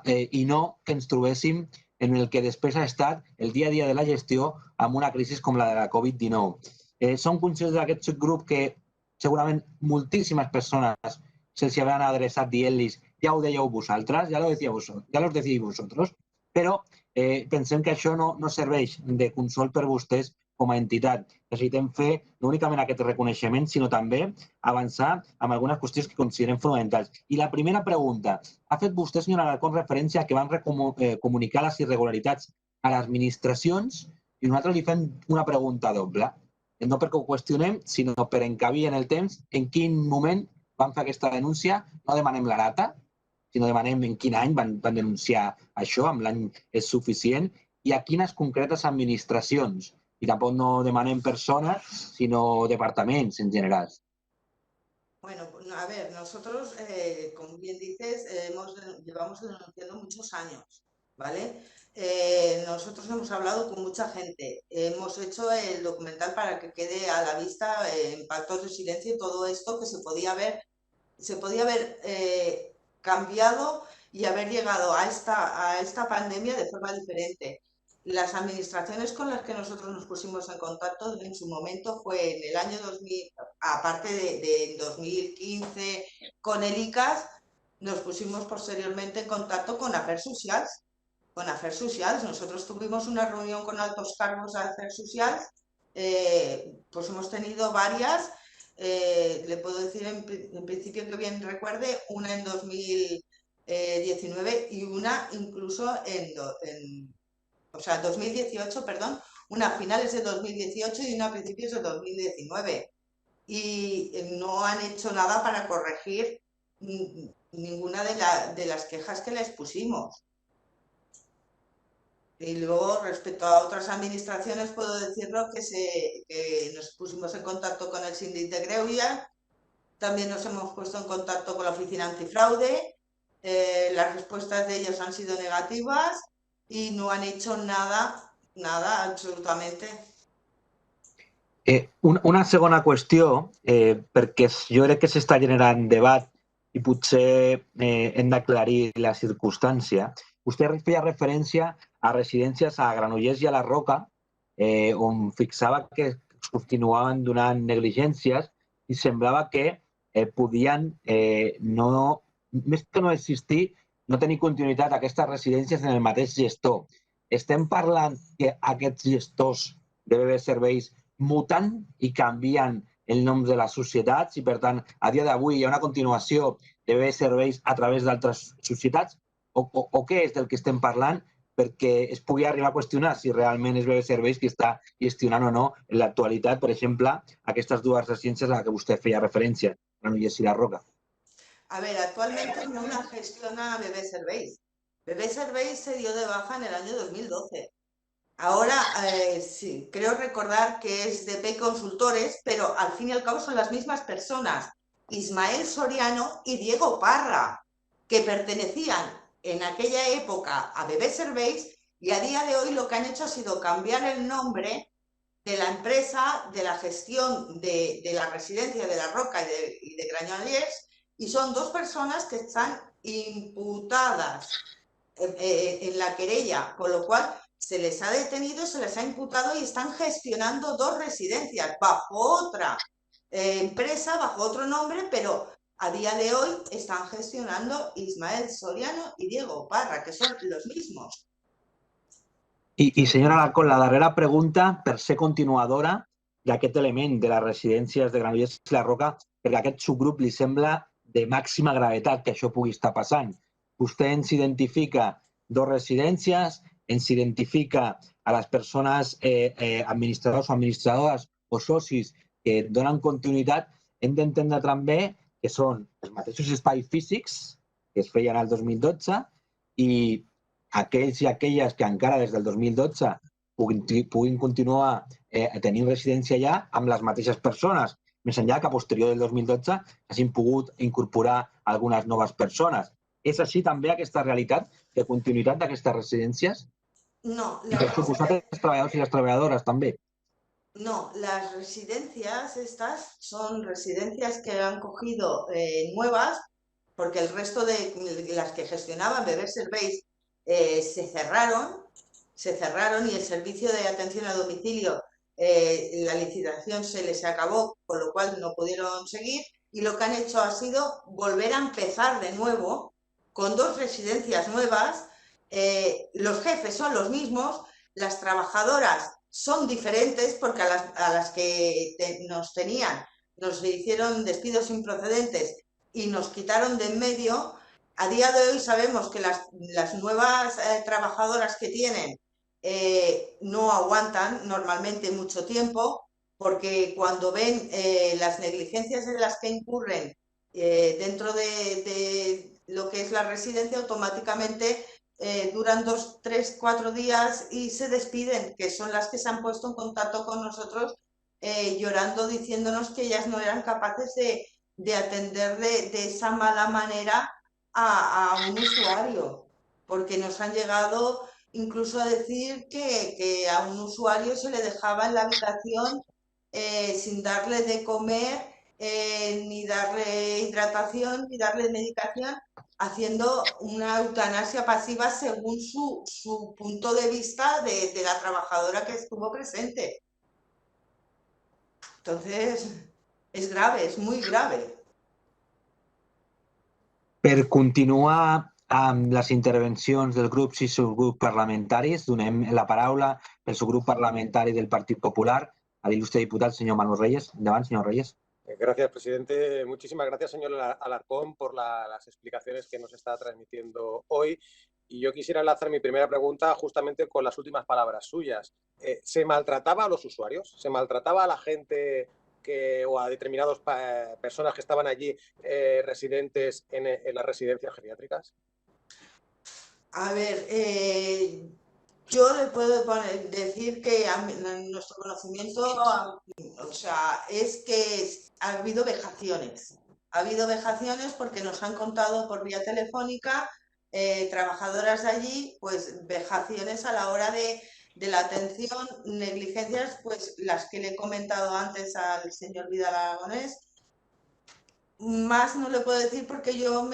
i no que ens trobéssim en el que després ha estat el dia a dia de la gestió amb una crisi com la de la Covid-19. Som conscients d'aquest subgrup que segurament moltíssimes persones se'ls havien adreçat dient-los ja ho dèieu vosaltres, ja los decís vosotros, però pensem que això no serveix de consol per vostès com a entitat. Necessitem fer no únicament aquest reconeixement, sinó també avançar en algunes qüestions que considerem fonamentals. I la primera pregunta. Ha fet vostè, senyora Alarcón, referència a que van comunicar les irregularitats a les administracions i nosaltres li fem una pregunta doble. No perquè ho qüestionem, sinó per encabir en el temps en quin moment van fer aquesta denúncia. No demanem la data, sinó demanem en quin any van denunciar això, amb l'any és suficient, i a quines concretes administracions. Y tampoco no demanen personas, sino departamentos en general. Bueno, a ver, nosotros, como bien dices, llevamos denunciando muchos años, ¿vale? Nosotros hemos hablado con mucha gente, hemos hecho el documental para que quede a la vista en pactos de silencio y todo esto que se podía haber cambiado y haber llegado a esta pandemia de forma diferente. Las administraciones con las que nosotros nos pusimos en contacto en su momento fue en el año 2000, aparte de 2015 con el ICAS, nos pusimos posteriormente en contacto con Afers Socials. Nosotros tuvimos una reunión con altos cargos de Afers Socials, pues hemos tenido varias, le puedo decir en principio que bien recuerde, una en 2019 y una incluso en 2018, perdón, una a finales de 2018 y una a principios de 2019. Y no han hecho nada para corregir ninguna de las quejas que les pusimos. Y luego, respecto a otras administraciones, puedo decirlo que nos pusimos en contacto con el Síndic de Greuges, también nos hemos puesto en contacto con la Oficina Antifraude, las respuestas de ellos han sido negativas, y no han hecho nada absolutamente. Una segona qüestió, perquè jo crec que s'està generant debat i potser hem d'aclarir la circumstància. Vostè feia referència a residències a Granollers i a la Roca, on fixava que es continuaven donant negligències i semblava que podien més que no existir, no tenir continuïtat aquestes residències en el mateix gestor. Estem parlant que aquests gestors de BB Serveis muten i canvien el nom de les societats i, per tant, a dia d'avui hi ha una continuació de BB Serveis a través d'altres societats? O què és del que estem parlant perquè es pugui arribar a qüestionar si realment és BB Serveis qui està gestionant o no en l'actualitat, per exemple, aquestes dues residències a les que vostè feia referència, Granollers i la Roca? A ver, actualmente no la gestiona BB Serveis. BB Serveis se dio de baja en el año 2012. Ahora sí, creo recordar que es DP Consultores, pero al fin y al cabo son las mismas personas, Ismael Soriano y Diego Parra, que pertenecían en aquella época a BB Serveis y a día de hoy lo que han hecho ha sido cambiar el nombre de la empresa, de la gestión de la residencia de La Roca y de Granollers, y son dos personas que están imputadas en la querella, con lo cual se les ha detenido, se les ha imputado y están gestionando dos residencias bajo otra empresa, bajo otro nombre, pero a día de hoy están gestionando Ismael Soriano y Diego Parra, que son los mismos. I senyora Alarcón, la darrera pregunta, per ser continuadora d'aquest element de les residències de Granollers i la Roca, perquè a aquest subgrup li sembla de màxima gravetat que això pugui estar passant. Vostè ens identifica dos residències, ens identifica a les persones administradors o administradores o socis que donen continuïtat. Hem d'entendre també que són els mateixos espais físics que es feien al 2012 i aquells i aquelles que encara des del 2012 puguin continuar tenint residència allà amb les mateixes persones, més enllà que a posterior del 2012 hagin pogut incorporar algunes noves persones. És així també aquesta realitat de continuïtat d'aquestes residències? No. I per suposat els treballadors i les treballadores també. No, las residencias estas son residencias que han cogido nuevas, porque el resto de las que gestionaban BB Serveis se cerraron y el servicio de atención a domicilio, la licitación se les acabó, con lo cual no pudieron seguir, y lo que han hecho ha sido volver a empezar de nuevo con dos residencias nuevas. Los jefes son los mismos, las trabajadoras son diferentes porque a las que nos tenían nos hicieron despidos improcedentes y nos quitaron de en medio. A día de hoy sabemos que las nuevas trabajadoras que tienen no aguantan normalmente mucho tiempo, porque cuando ven las negligencias en las que incurren dentro de lo que es la residencia, automáticamente duran 2, 3, 4 días y se despiden, que son las que se han puesto en contacto con nosotros llorando, diciéndonos que ellas no eran capaces de atender de esa mala manera a un usuario, porque nos han llegado incluso a decir que a un usuario se le dejaba en la habitación sin darle de comer, ni darle hidratación, ni darle medicación, haciendo una eutanasia pasiva según su punto de vista de la trabajadora que estuvo presente. Entonces, es grave, es muy grave. Per continuar amb les intervencions dels grups i subgrups parlamentaris, donem la paraula pel subgrup parlamentari del Partit Popular a l'il·lustre diputat, senyor Manuel Reyes. Endavant, senyor Reyes. Gracias, presidente. Muchísimas gracias, señor Alarcón, por las explicaciones que nos está transmitiendo hoy. Y yo quisiera enlazar mi primera pregunta justamente con las últimas palabras suyas. ¿Se maltrataba a los usuarios? ¿Se maltrataba a la gente o a determinadas personas que estaban allí residentes en las residencias geriátricas? A ver, yo le puedo decir que en nuestro conocimiento, o sea, es que ha habido vejaciones. Ha habido vejaciones porque nos han contado por vía telefónica trabajadoras de allí, pues vejaciones a la hora de de la atención, negligencias, pues las que le he comentado antes al señor Vidal Aragonés. Más no le puedo decir porque yo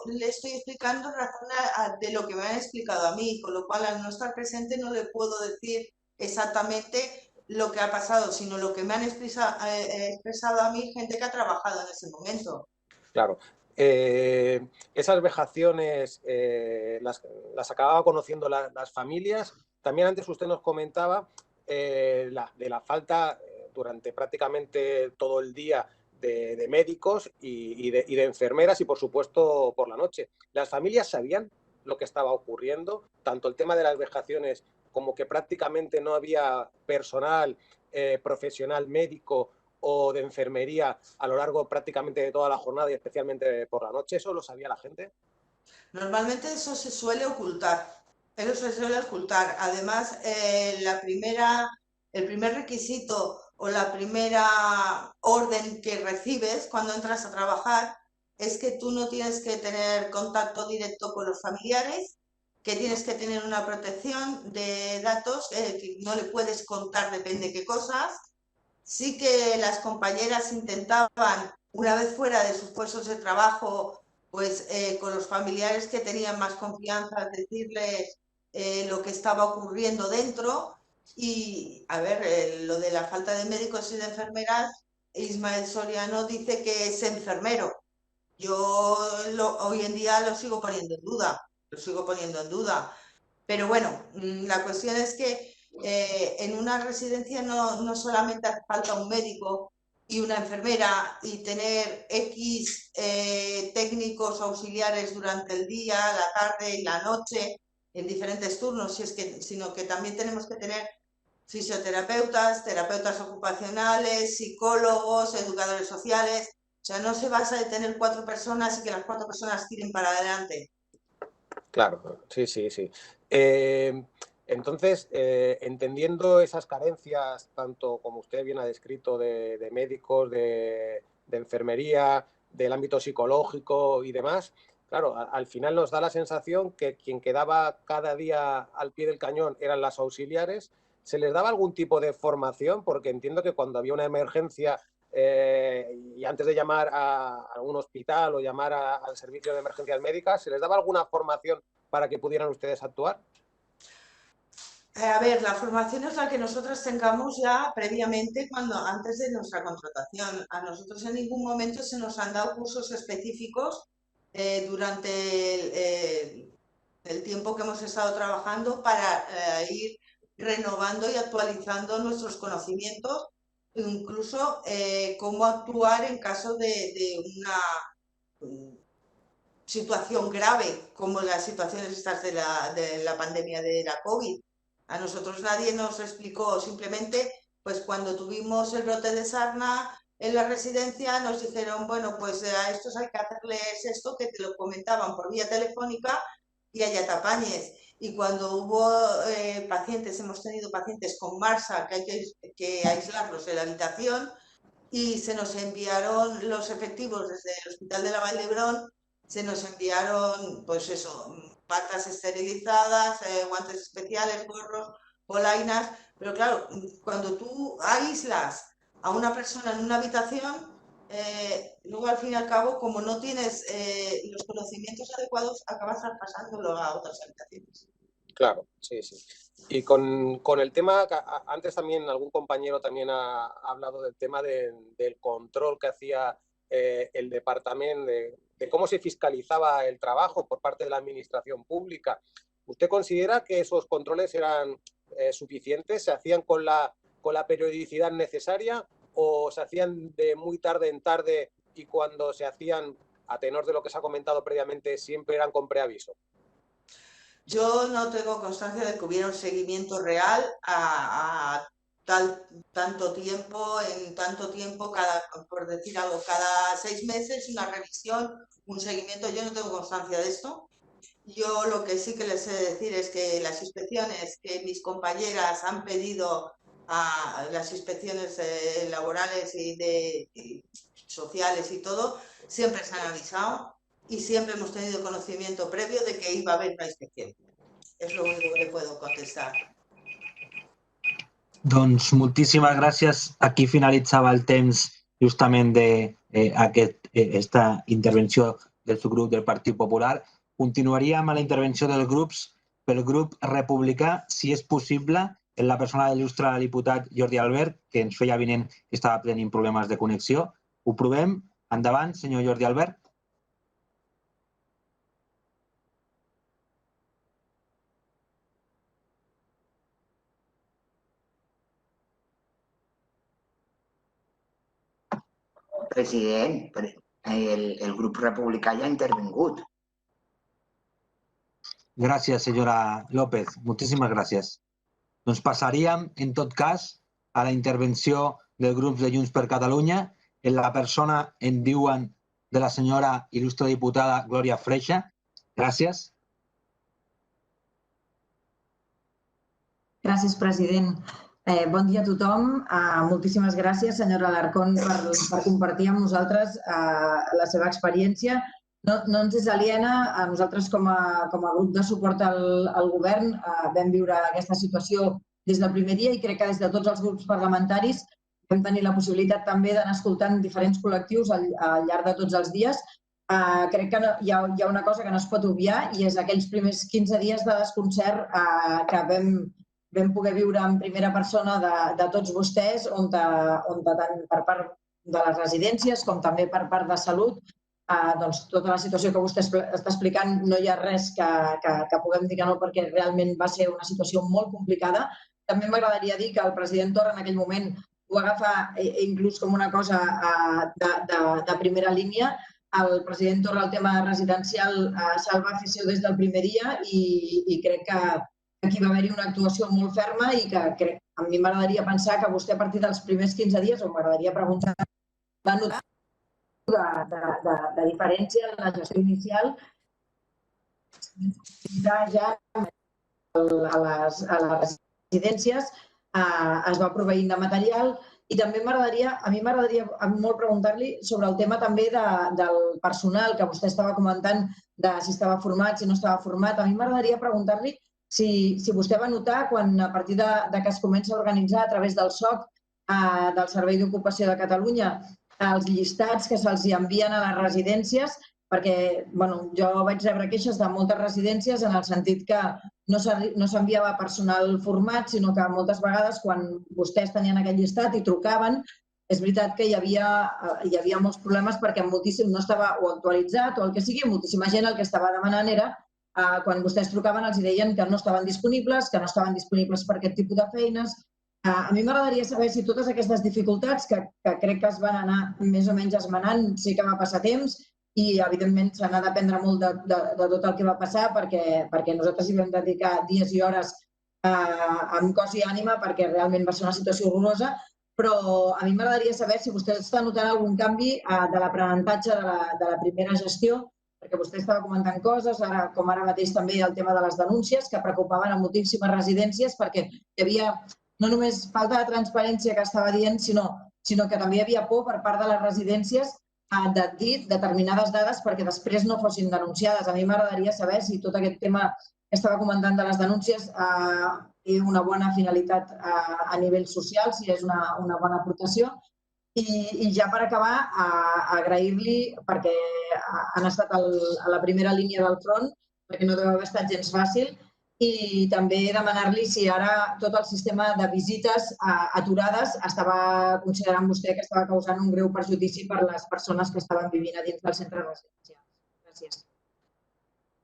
le estoy explicando razón de lo que me han explicado a mí, con lo cual al no estar presente no le puedo decir exactamente lo que ha pasado, sino lo que me han expresado a mí gente que ha trabajado en ese momento. Claro. Esas vejaciones las acababa conociendo las familias. También antes usted nos comentaba de la falta durante prácticamente todo el día de médicos y de enfermeras y, por supuesto, por la noche. ¿Las familias sabían lo que estaba ocurriendo? Tanto el tema de las vejaciones como que prácticamente no había personal profesional médico o de enfermería a lo largo prácticamente de toda la jornada y especialmente por la noche. ¿Eso lo sabía la gente? Normalmente eso se suele ocultar. Eso se suele ocultar. Además, el primer requisito o la primera orden que recibes cuando entras a trabajar es que tú no tienes que tener contacto directo con los familiares, que tienes que tener una protección de datos, que no le puedes contar depende de qué cosas. Sí que las compañeras intentaban, una vez fuera de sus puestos de trabajo, pues con los familiares que tenían más confianza, decirles lo que estaba ocurriendo dentro. Y, a ver, lo de la falta de médicos y de enfermeras, Ismael Soriano dice que es enfermero. Yo hoy en día lo sigo poniendo en duda. Pero bueno, la cuestión es que en una residencia no solamente hace falta un médico y una enfermera y tener X técnicos auxiliares durante el día, la tarde y la noche en diferentes turnos, sino que también tenemos que tener fisioterapeutas, terapeutas ocupacionales, psicólogos, educadores sociales. O sea, no se basa en tener 4 personas y que las 4 personas tiren para adelante. Claro, sí. Entonces, entendiendo esas carencias, tanto como usted bien ha descrito, de médicos, de enfermería, del ámbito psicológico y demás, claro, al final nos da la sensación que quien quedaba cada día al pie del cañón eran las auxiliares. ¿Se les daba algún tipo de formación? Porque entiendo que cuando había una emergencia y antes de llamar a un hospital o llamar al servicio de emergencias médicas, ¿se les daba alguna formación para que pudieran ustedes actuar? A ver, la formación es la que nosotros tengamos ya previamente antes de nuestra contratación. A nosotros en ningún momento se nos han dado cursos específicos durante el tiempo que hemos estado trabajando para ir renovando y actualizando nuestros conocimientos, incluso cómo actuar en caso de una situación grave, como las situaciones estas de la pandemia de la COVID. A nosotros nadie nos explicó, simplemente, pues cuando tuvimos el brote de sarna en la residencia, nos dijeron, bueno, pues a estos hay que hacerles esto, que te lo comentaban por vía telefónica y allá te apañes. Y cuando hubo pacientes, hemos tenido pacientes con MARSA, que hay que aislarlos en la habitación, y se nos enviaron los efectivos desde el Hospital de la Vall d'Hebron, se nos enviaron, pues eso, patas esterilizadas, guantes especiales, gorros, polainas, pero claro, cuando tú aíslas a una persona en una habitación, luego al fin y al cabo, como no tienes los conocimientos adecuados, acabas traspasándolo a otras habitaciones. Claro, sí. Y con el tema, antes también algún compañero también ha hablado del tema del control que hacía el departamento, de cómo se fiscalizaba el trabajo por parte de la administración pública. ¿Usted considera que esos controles eran suficientes? ¿Se hacían con la periodicidad necesaria o se hacían de muy tarde en tarde y cuando se hacían, a tenor de lo que se ha comentado previamente, siempre eran con preaviso? Yo no tengo constancia de que hubiera un seguimiento real a tanto tiempo, por decir algo, cada 6 meses una revisión, un seguimiento. Yo no tengo constancia de esto. Yo lo que sí que les sé decir es que las inspecciones que mis compañeras han pedido, las inspecciones laborales y sociales y todo, siempre se han avisado y siempre hemos tenido conocimiento previo de que iba a haber una inspección. Es lo único que le puedo contestar. Doncs moltíssimes gràcies. Aquí finalitzava el temps justament d'aquesta intervenció del subgrup del Partit Popular. Continuaríem a la intervenció dels grups pel grup republicà, si és possible, en la persona de l'il·lustre diputat Jordi Albert, que ens feia avinent que estava tenint problemes de connexió. Ho provem. Endavant, senyor Jordi Albert. President, el grup republicà ja ha intervingut. Gràcies, senyora López. Moltíssimes gràcies. Doncs passaríem, en tot cas, a la intervenció del grup de Junts per Catalunya. En la persona, en diuen, de la senyora il·lustre diputada Glòria Freixa. Gràcies. Gràcies, president. Bon dia a tothom. Moltíssimes gràcies, senyora Alarcón, per compartir amb nosaltres la seva experiència. No ens és aliena. Nosaltres, com a grup de suport al govern, vam viure aquesta situació des del primer dia i crec que des de tots els grups parlamentaris vam tenir la possibilitat també d'anar escoltant diferents col·lectius al llarg de tots els dies. Crec que hi ha una cosa que no es pot obviar i és aquells primers 15 dies de desconcert que vam poder viure en primera persona de tots vostès, on tant per part de les residències com també per part de Salut, doncs tota la situació que vostè està explicant no hi ha res que puguem dir que no, perquè realment va ser una situació molt complicada. També m'agradaria dir que el president Torra en aquell moment ho agafa inclús com una cosa de primera línia. El president Torra el tema residencial se'l va fer des del primer dia i crec que aquí va haver-hi una actuació molt ferma i que a mi m'agradaria pensar que vostè a partir dels primers 15 dies, o m'agradaria preguntar, va notar de diferència en la gestió inicial ja a les residències es va proveint de material i també a mi m'agradaria molt preguntar-li sobre el tema també del personal que vostè estava comentant, de si estava format, si no estava format. A mi m'agradaria preguntar-li si vostè va notar quan a partir que es comença a organitzar a través del SOC, del Servei d'Ocupació de Catalunya, els llistats que se'ls envien a les residències, perquè jo vaig rebre queixes de moltes residències en el sentit que no s'enviava personal format, sinó que moltes vegades quan vostès tenien aquell llistat i trucaven, és veritat que hi havia molts problemes perquè moltíssim no estava o actualitzat o el que sigui, moltíssima gent el que estava demanant era quan vostès trucaven els deien que no estaven disponibles per aquest tipus de feines. A mi m'agradaria saber si totes aquestes dificultats, que crec que es van anar més o menys esmenant, sé que va passar temps i, evidentment, se n'ha d'aprendre molt de tot el que va passar perquè nosaltres hi vam dedicar dies i hores amb cos i ànima perquè realment va ser una situació horrorosa, però a mi m'agradaria saber si vostè està notant algun canvi de l'aprenentatge de la primera gestió, perquè vostè estava comentant coses, com ara mateix també el tema de les denúncies, que preocupaven a moltíssimes residències perquè hi havia no només falta de transparència que estava dient, sinó que també hi havia por per part de les residències de dir determinades dades perquè després no fossin denunciades. A mi m'agradaria saber si tot aquest tema que estava comentant de les denúncies té una bona finalitat a nivell social, si és una bona aportació. I ja per acabar, agrair-li perquè han estat a la primera línia del front, perquè no deu haver estat gens fàcil, i també demanar-li si ara tot el sistema de visites aturades estava considerant vostè que estava causant un greu perjudici per les persones que estaven vivint a dins del centre residencial. Gràcies.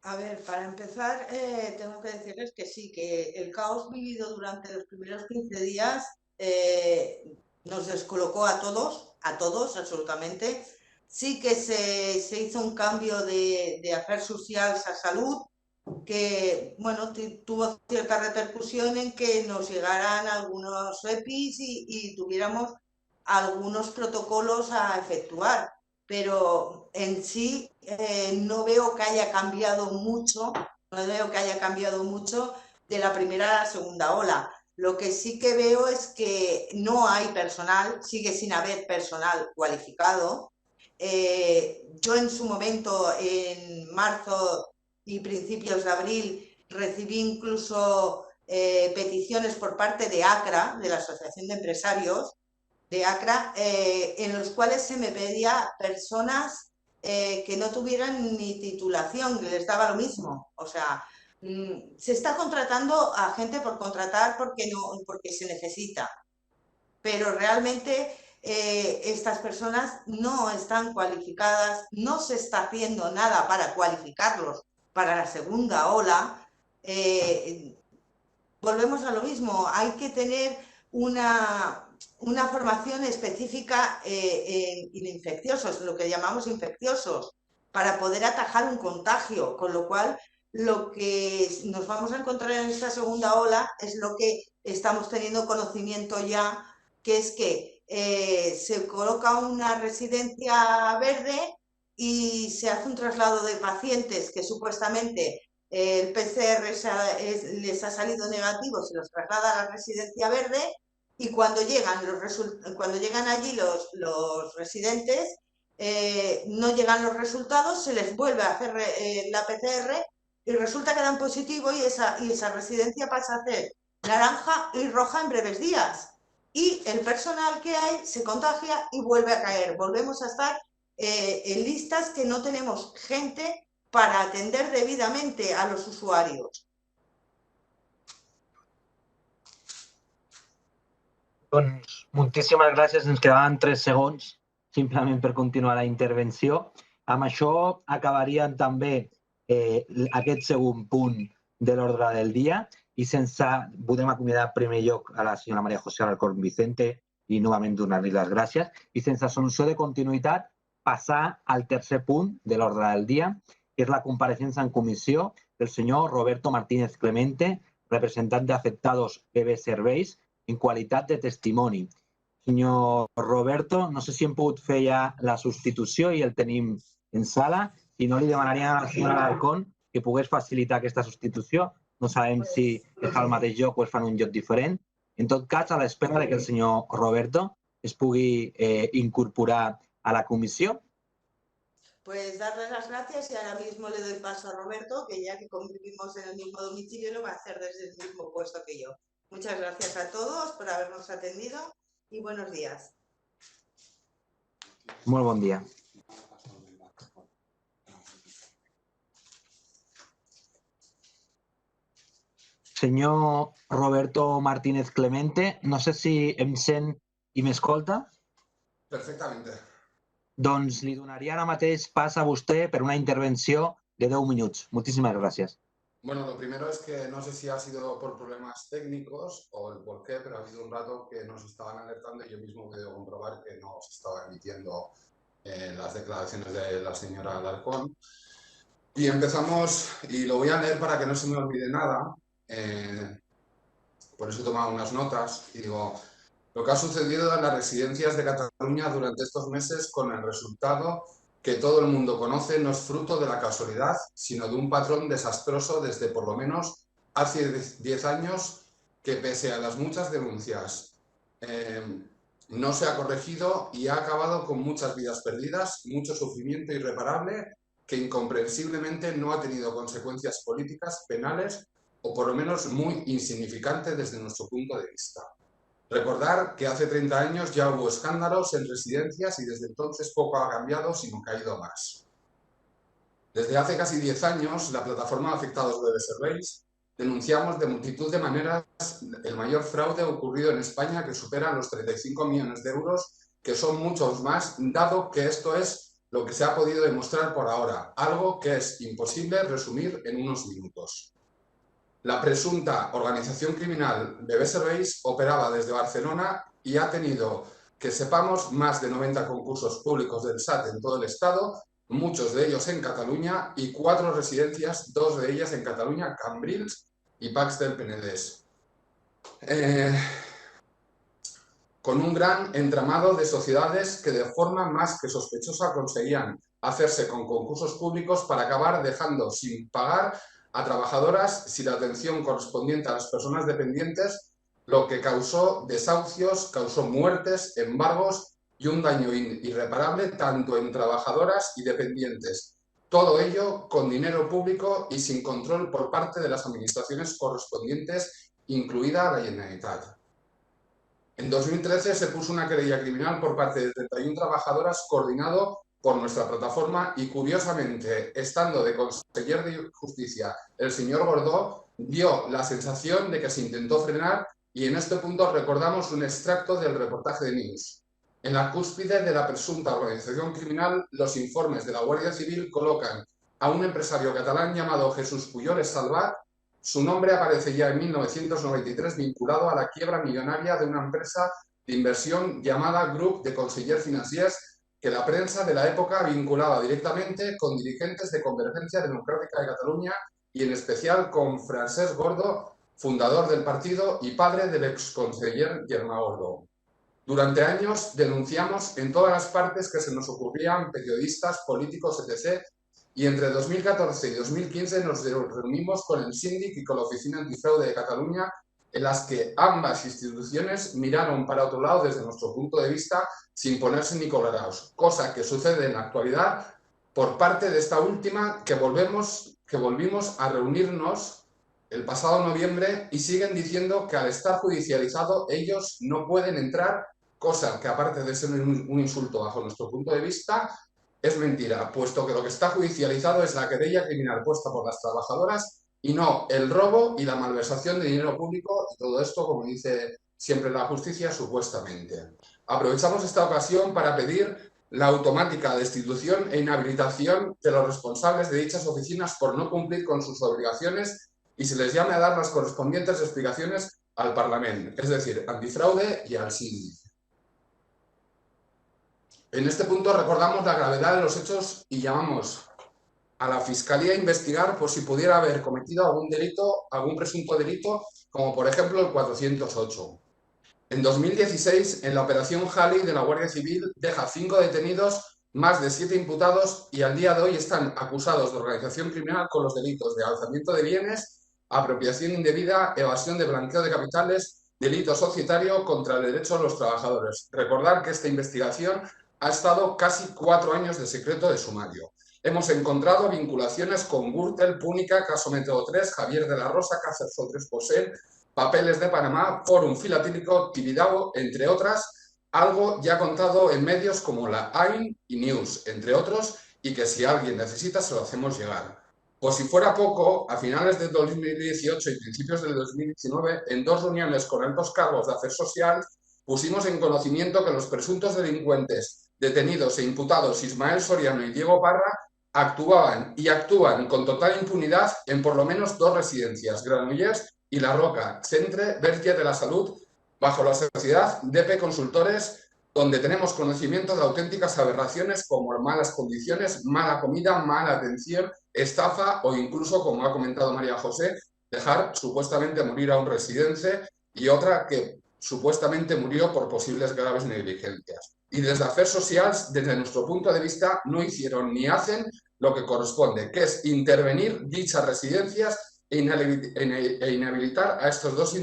A ver, para empezar, tengo que decirles que sí, que el caos vivido durante los primeros 15 días nos descolocó a todos absolutamente. Sí que se hizo un cambio de afers socials a Salut, que tuvo cierta repercusión en que nos llegaran algunos EPIs y tuviéramos algunos protocolos a efectuar, pero en sí no veo que haya cambiado mucho, de la primera a la segunda ola. Lo que sí que veo es que no hay personal, sigue sin haber personal cualificado. Yo en su momento, en marzo y principios de abril, recibí incluso peticiones por parte de ACRA, de la Asociación de Empresarios de ACRA, en los cuales se me pedía personas que no tuvieran ni titulación, que les daba lo mismo. O sea, se está contratando a gente por contratar porque se necesita, pero realmente estas personas no están cualificadas, no se está haciendo nada para cualificarlos para la segunda ola. Volvemos a lo mismo, hay que tener una formación específica en infecciosos, lo que llamamos infecciosos, para poder atajar un contagio, con lo cual lo que nos vamos a encontrar en esta segunda ola es lo que estamos teniendo conocimiento ya, que es que se coloca una residencia verde y se hace un traslado de pacientes que supuestamente el PCR les ha salido negativo, se los traslada a la residencia verde, y cuando llegan allí los residentes, no llegan los resultados, se les vuelve a hacer la PCR y resulta que dan positivo, y esa residencia pasa a ser naranja y roja en breves días. Y el personal que hay se contagia y vuelve a caer. Volvemos a estar en listas que no tenemos gente para atender debidamente a los usuarios. Doncs moltíssimes gràcies. Ens quedaven 3 segons simplement per continuar la intervenció. Amb això acabaríem també aquest segon punt de l'ordre del dia i podem acomiadar en primer lloc a la senyora María José Alarcón Vicente i novament donar-li les gràcies. I sense solució de continuïtat, passar al tercer punt de l'ordre del dia, que és la compareixença en comissió del senyor Roberto Martínez Clemente, representant d'Afectados BB Serveis, en qualitat de testimoni. Senyor Roberto, no sé si hem pogut fer ja la substitució i el tenim en sala. Si no, li demanaria a la senyora Alarcón que pogués facilitar aquesta substitució. No sabem si es fa al mateix lloc o es fa en un lloc diferent. En tot cas, a l'espera que el senyor Roberto es pugui incorporar a la comissió. Pues darle las gracias y ahora mismo le doy paso a Roberto, que ya que convivimos en el mismo domicilio lo va a hacer desde el mismo puesto que yo. Muchas gracias a todos por habernos atendido y buenos días. Molt bon dia. Senyor Roberto Martínez Clemente, no sé si em sent i m'escolta. Perfectamente. Doncs li donaria ara mateix pas a vostè per una intervenció de 10 minuts. Moltíssimes gràcies. Bueno, lo primero es que no sé si ha sido por problemas técnicos o el por qué, pero ha habido un rato que nos estaban alertando y yo mismo he podido comprobar que no se estaba emitiendo las declaraciones de la señora Alarcón. Y empezamos, y lo voy a leer para que no se me olvide nada, por eso he tomado unas notas, y digo: lo que ha sucedido en las residencias de Cataluña durante estos meses, con el resultado que todo el mundo conoce, no es fruto de la casualidad, sino de un patrón desastroso desde por lo menos hace 10 años, que pese a las muchas denuncias no se ha corregido y ha acabado con muchas vidas perdidas, mucho sufrimiento irreparable que incomprensiblemente no ha tenido consecuencias políticas, penales o por lo menos muy insignificantes desde nuestro punto de vista. Recordar que hace 30 años ya hubo escándalos en residencias y desde entonces poco ha cambiado, sino que ha ido más. Desde hace casi 10 años, la plataforma Afectados BB Serveis denunciamos de multitud de maneras el mayor fraude ocurrido en España, que supera los 35 millones de euros, que son muchos más, dado que esto es lo que se ha podido demostrar por ahora, algo que es imposible resumir en unos minutos. La presunta organización criminal BB Serveis operaba desde Barcelona y ha tenido, que sepamos, más de 90 concursos públicos del SAT en todo el Estado, muchos de ellos en Cataluña, y 4 residencias, 2 de ellas en Cataluña, Cambrils y Pacs del Penedès. Con un gran entramado de sociedades que de forma más que sospechosa conseguían hacerse con concursos públicos para acabar dejando sin pagar a trabajadoras sin la atención correspondiente a las personas dependientes, lo que causó desahucios, causó muertes, embargos y un daño irreparable tanto en trabajadoras y dependientes. Todo ello con dinero público y sin control por parte de las administraciones correspondientes incluida la Generalitat. En 2013 se puso una querella criminal por parte de 31 trabajadoras coordinado por nuestra plataforma y, curiosamente, estando de conseller de Justicia el señor Gordó, dio la sensación de que se intentó frenar y en este punto recordamos un extracto del reportaje de News. En la cúspide de la presunta organización criminal, los informes de la Guardia Civil colocan a un empresario catalán llamado Jesús Pujoles Salvat. Su nombre aparece ya en 1993 vinculado a la quiebra millonaria de una empresa de inversión llamada Grup de Consellers Financiers, que la prensa de la época vinculaba directamente con dirigentes de Convergencia Democrática de Cataluña y en especial con Francesc Gordó, fundador del partido y padre del exconseller Germà Gordó. Durante años denunciamos en todas las partes que se nos ocurrían periodistas, políticos, etc., y entre 2014 y 2015 nos reunimos con el síndic y con la Oficina Antifraude de Cataluña, en las que ambas instituciones miraron para otro lado desde nuestro punto de vista sin ponerse ni colorados, cosa que sucede en la actualidad por parte de esta última que volvimos a reunirnos el pasado noviembre y siguen diciendo que al estar judicializado ellos no pueden entrar, cosa que aparte de ser un insulto bajo nuestro punto de vista, es mentira, puesto que lo que está judicializado es la querella criminal puesta por las trabajadoras y no el robo y la malversación de dinero público, y todo esto, como dice siempre la justicia, supuestamente. Aprovechamos esta ocasión para pedir la automática destitución e inhabilitación de los responsables de dichas oficinas por no cumplir con sus obligaciones y se les llame a dar las correspondientes explicaciones al Parlamento, es decir, antifraude y al síndic. En este punto recordamos la gravedad de los hechos y llamamos a la Fiscalía a investigar por si pudiera haber cometido algún delito, algún presunto delito, como por ejemplo el 408. En 2016, en la operación Jali de la Guardia Civil, deja 5 detenidos, más de 7 imputados y al día de hoy están acusados de organización criminal con los delitos de alzamiento de bienes, apropiación indebida, evasión de blanqueo de capitales, delito societario contra el derecho de los trabajadores. Recordar que esta investigación ha estado casi 4 años de secreto de sumario. Hemos encontrado vinculaciones con Gürtel, Púnica, Caso Método 3, Javier de la Rosa, Cáceres 3%, Papeles de Panamá, Fórum Filatélico, Tibidabo, entre otras, algo ya contado en medios como la AIN y News, entre otros, y que si alguien necesita se lo hacemos llegar. Por si fuera poco, a finales de 2018 y principios del 2019, en 2 reuniones con altos cargos de Afers Social, pusimos en conocimiento que los presuntos delincuentes detenidos e imputados Ismael Soriano y Diego Parra actuaban y actúan con total impunidad en por lo menos 2 residencias, Granollers y La Roca, Centre Verge de la Salud, bajo la sociedad DP Consultores, donde tenemos conocimiento de auténticas aberraciones como malas condiciones, mala comida, mala atención, estafa o incluso, como ha comentado María José, dejar supuestamente morir a un residente y otra que supuestamente murió por posibles graves negligencias. Y desde Afers Socials, desde nuestro punto de vista, no hicieron ni hacen lo que corresponde, que es intervenir dichas residencias e inhabilitar a estos 2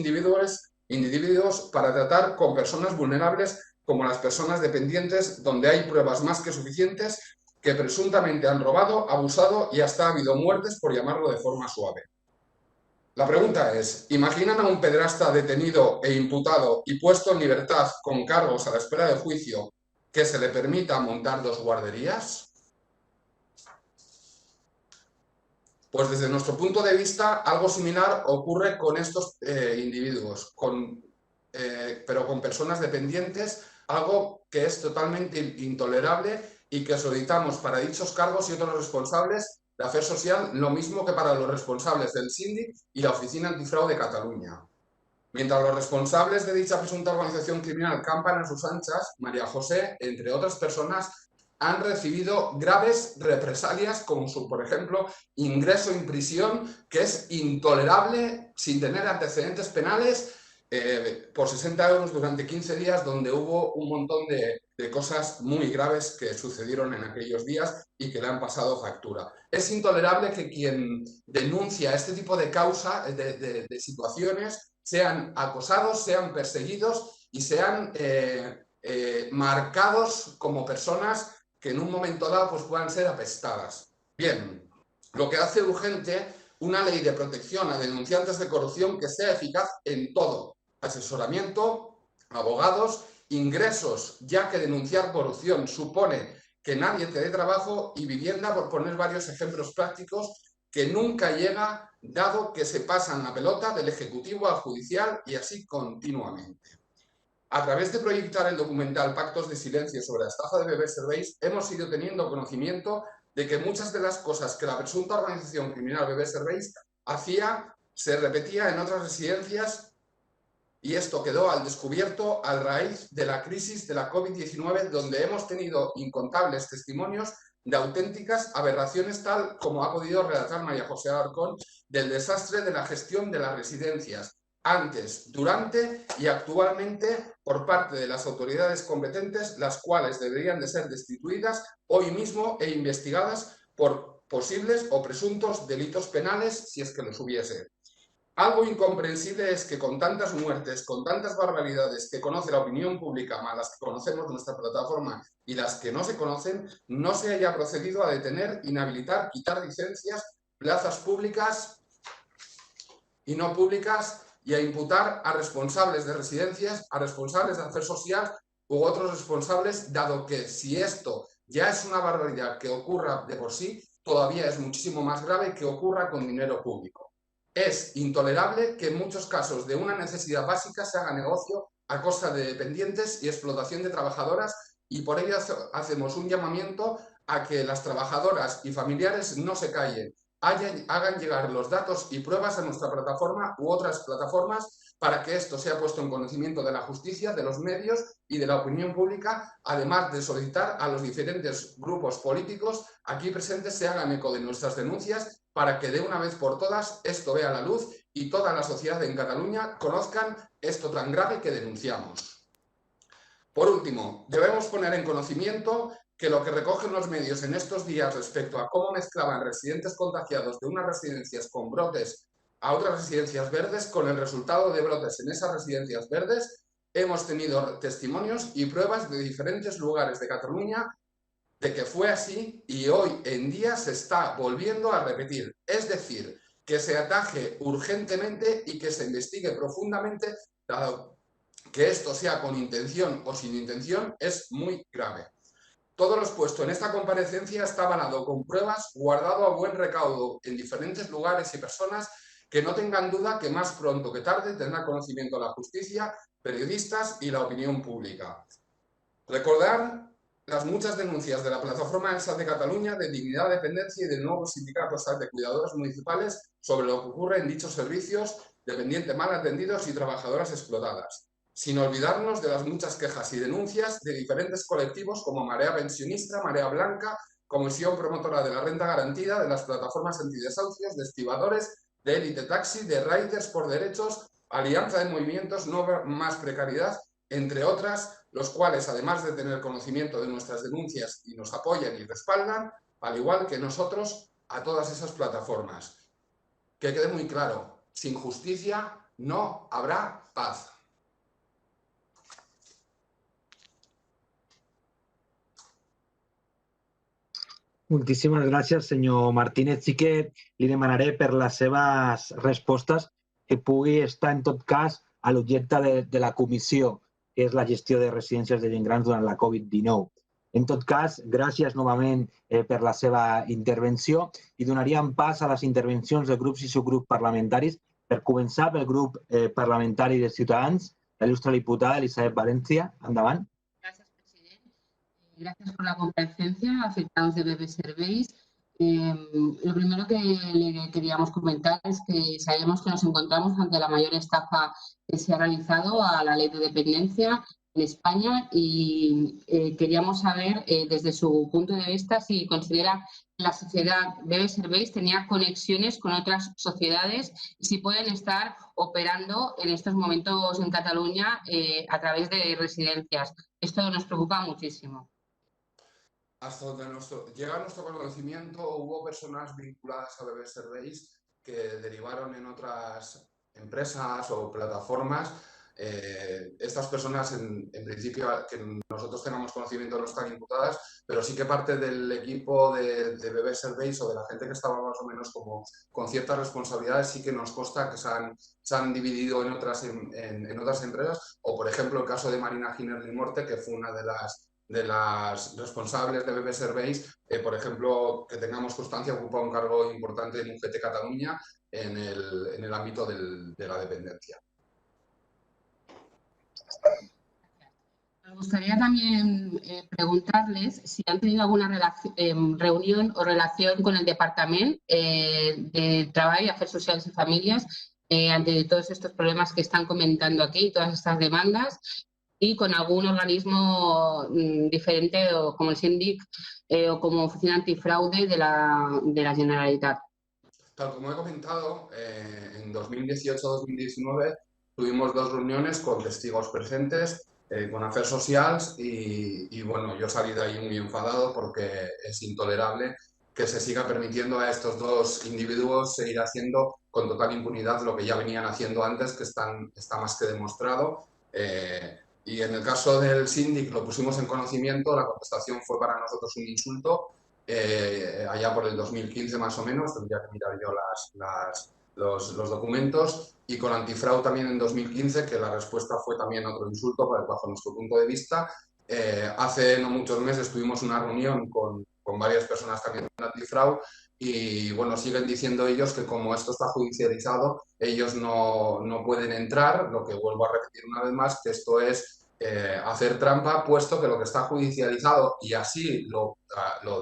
individuos para tratar con personas vulnerables como las personas dependientes, donde hay pruebas más que suficientes que presuntamente han robado, abusado y hasta ha habido muertes, por llamarlo de forma suave. La pregunta es, ¿imaginan a un pederasta detenido e imputado y puesto en libertad con cargos a la espera de juicio que se le permita montar 2 guarderías? Pues desde nuestro punto de vista, algo similar ocurre con estos individuos, pero con personas dependientes, algo que es totalmente intolerable y que solicitamos para dichos cargos y otros responsables de Afers Social, lo mismo que para los responsables del síndic y la Oficina Antifraude de Cataluña. Mientras los responsables de dicha presunta organización criminal campan a sus anchas, María José, entre otras personas, han recibido graves represalias como por ejemplo, ingreso en prisión, que es intolerable sin tener antecedentes penales, por 60 euros durante 15 días, donde hubo un montón de cosas muy graves que sucedieron en aquellos días y que le han pasado factura. Es intolerable que quien denuncia este tipo de causas, de situaciones, sean acosados, sean perseguidos y sean marcados como personas que en un momento dado pues, puedan ser apestadas. Bien, lo que hace urgente una ley de protección a denunciantes de corrupción que sea eficaz en todo: asesoramiento, abogados, ingresos, ya que denunciar corrupción supone que nadie te dé trabajo, y vivienda, por poner varios ejemplos prácticos que nunca llega, dado que se pasan la pelota del Ejecutivo al Judicial y así continuamente. A través de proyectar el documental Pactos de Silencio sobre la estafa de Bebé Serveis, hemos ido teniendo conocimiento de que muchas de las cosas que la presunta organización criminal Bebé Serveis hacía se repetía en otras residencias, y esto quedó al descubierto a raíz de la crisis de la COVID-19, donde hemos tenido incontables testimonios de auténticas aberraciones, tal como ha podido relatar María José Alarcón, del desastre de la gestión de las residencias, antes, durante y actualmente, por parte de las autoridades competentes, las cuales deberían de ser destituidas hoy mismo e investigadas por posibles o presuntos delitos penales, si es que los hubiese. Algo incomprensible es que con tantas muertes, con tantas barbaridades que conoce la opinión pública, más las que conocemos de nuestra plataforma y las que no se conocen, no se haya procedido a detener, inhabilitar, quitar licencias, plazas públicas y no públicas, y a imputar a responsables de residencias, a responsables de hacer social u otros responsables, dado que si esto ya es una barbaridad que ocurra de por sí, todavía es muchísimo más grave que ocurra con dinero público. Es intolerable que en muchos casos de una necesidad básica se haga negocio a costa de dependientes y explotación de trabajadoras, y por ello hacemos un llamamiento a que las trabajadoras y familiares no se callen, hagan llegar los datos y pruebas a nuestra plataforma u otras plataformas, para que esto sea puesto en conocimiento de la justicia, de los medios y de la opinión pública, además de solicitar a los diferentes grupos políticos aquí presentes se hagan eco de nuestras denuncias, para que de una vez por todas esto vea la luz y toda la sociedad en Cataluña conozcan esto tan grave que denunciamos. Por último, debemos poner en conocimiento que lo que recogen los medios en estos días respecto a cómo mezclaban residentes contagiados de unas residencias con brotes a otras residencias verdes, con el resultado de brotes en esas residencias verdes, hemos tenido testimonios y pruebas de diferentes lugares de Cataluña de que fue así, y hoy en día se está volviendo a repetir. Es decir, que se ataje urgentemente y que se investigue profundamente, dado que esto sea con intención o sin intención, es muy grave. Todo lo expuesto en esta comparecencia está avalado con pruebas, guardado a buen recaudo en diferentes lugares y personas que no tengan duda que más pronto que tarde tendrá conocimiento la justicia, periodistas y la opinión pública. Recordar las muchas denuncias de la plataforma ELSA de Cataluña, de Dignidad, Dependencia y del nuevo sindicato de cuidadoras municipales sobre lo que ocurre en dichos servicios, dependientes mal atendidos y trabajadoras explotadas. Sin olvidarnos de las muchas quejas y denuncias de diferentes colectivos como Marea Pensionista, Marea Blanca, Comisión Promotora de la Renta Garantida, de las plataformas antidesahucios, de estibadores, de Élite Taxi, de Riders por Derechos, Alianza de Movimientos, No Más Precariedad, entre otras, los cuales, además de tener conocimiento de nuestras denuncias y nos apoyan y respaldan, al igual que nosotros, a todas esas plataformas. Que quede muy claro, sin justicia no habrá paz. Moltíssimes gràcies, senyor Martínez. Sí que li demanaré per les seves respostes que pugui estar, en tot cas, a l'objecte de la comissió, que és la gestió de residències de gent grans durant la Covid-19. En tot cas, gràcies novament per la seva intervenció, i donaríem pas a les intervencions de grups i subgrups parlamentaris. Per començar, pel grup parlamentari de Ciutadans, la il·lustre diputada Elisabet Valencia. Endavant. Gracias, presidente. Gracias por la comparecencia, afectados de Bebé Serveis. Lo primero que le queríamos comentar es que sabemos que nos encontramos ante la mayor estafa que se ha realizado a la ley de dependencia en España, y queríamos saber desde su punto de vista si considera que la sociedad Bebé Serveis tenía conexiones con otras sociedades y si pueden estar operando en estos momentos en Cataluña a través de residencias. Esto nos preocupa muchísimo. Hasta donde llega nuestro conocimiento, hubo personas vinculadas a Bebé Serveis que derivaron en otras empresas o plataformas Estas personas, en principio, que nosotros tengamos conocimiento, no están imputadas, pero sí que parte del equipo de BB Serveis o de la gente que estaba más o menos como con ciertas responsabilidades, sí que nos consta que se han dividido en otras empresas, o por ejemplo el caso de Marina Giner Limorte, que fue una de las responsables de BB Serveis, por ejemplo, que tengamos constancia, ocupa un cargo importante en UGT Cataluña en el ámbito de la dependencia. Me gustaría también preguntarles si han tenido alguna reunión o relación con el Departamento de Trabajo y Afers Socials y Familias ante todos estos problemas que están comentando aquí, todas estas demandas, y con algún organismo diferente como el Síndic o como Oficina Antifraude de la Generalitat. Tal como he comentado, en 2018-2019 tuvimos 2 reuniones con testigos presentes, con Afers Socials y bueno, yo salí de ahí muy enfadado porque es intolerable que se siga permitiendo a estos 2 individuos seguir haciendo con total impunidad lo que ya venían haciendo antes, que está más que demostrado. Y en el caso del síndic lo pusimos en conocimiento, la contestación fue para nosotros un insulto, allá por el 2015 más o menos, tendría que mirar yo los documentos, y con Antifraude también en 2015, que la respuesta fue también otro insulto bajo nuestro punto de vista. Hace no muchos meses tuvimos una reunión con varias personas también de Antifraude y bueno, siguen diciendo ellos que como esto está judicializado, ellos no pueden entrar, lo que vuelvo a repetir una vez más, que esto es hacer trampa, puesto que lo que está judicializado, y así lo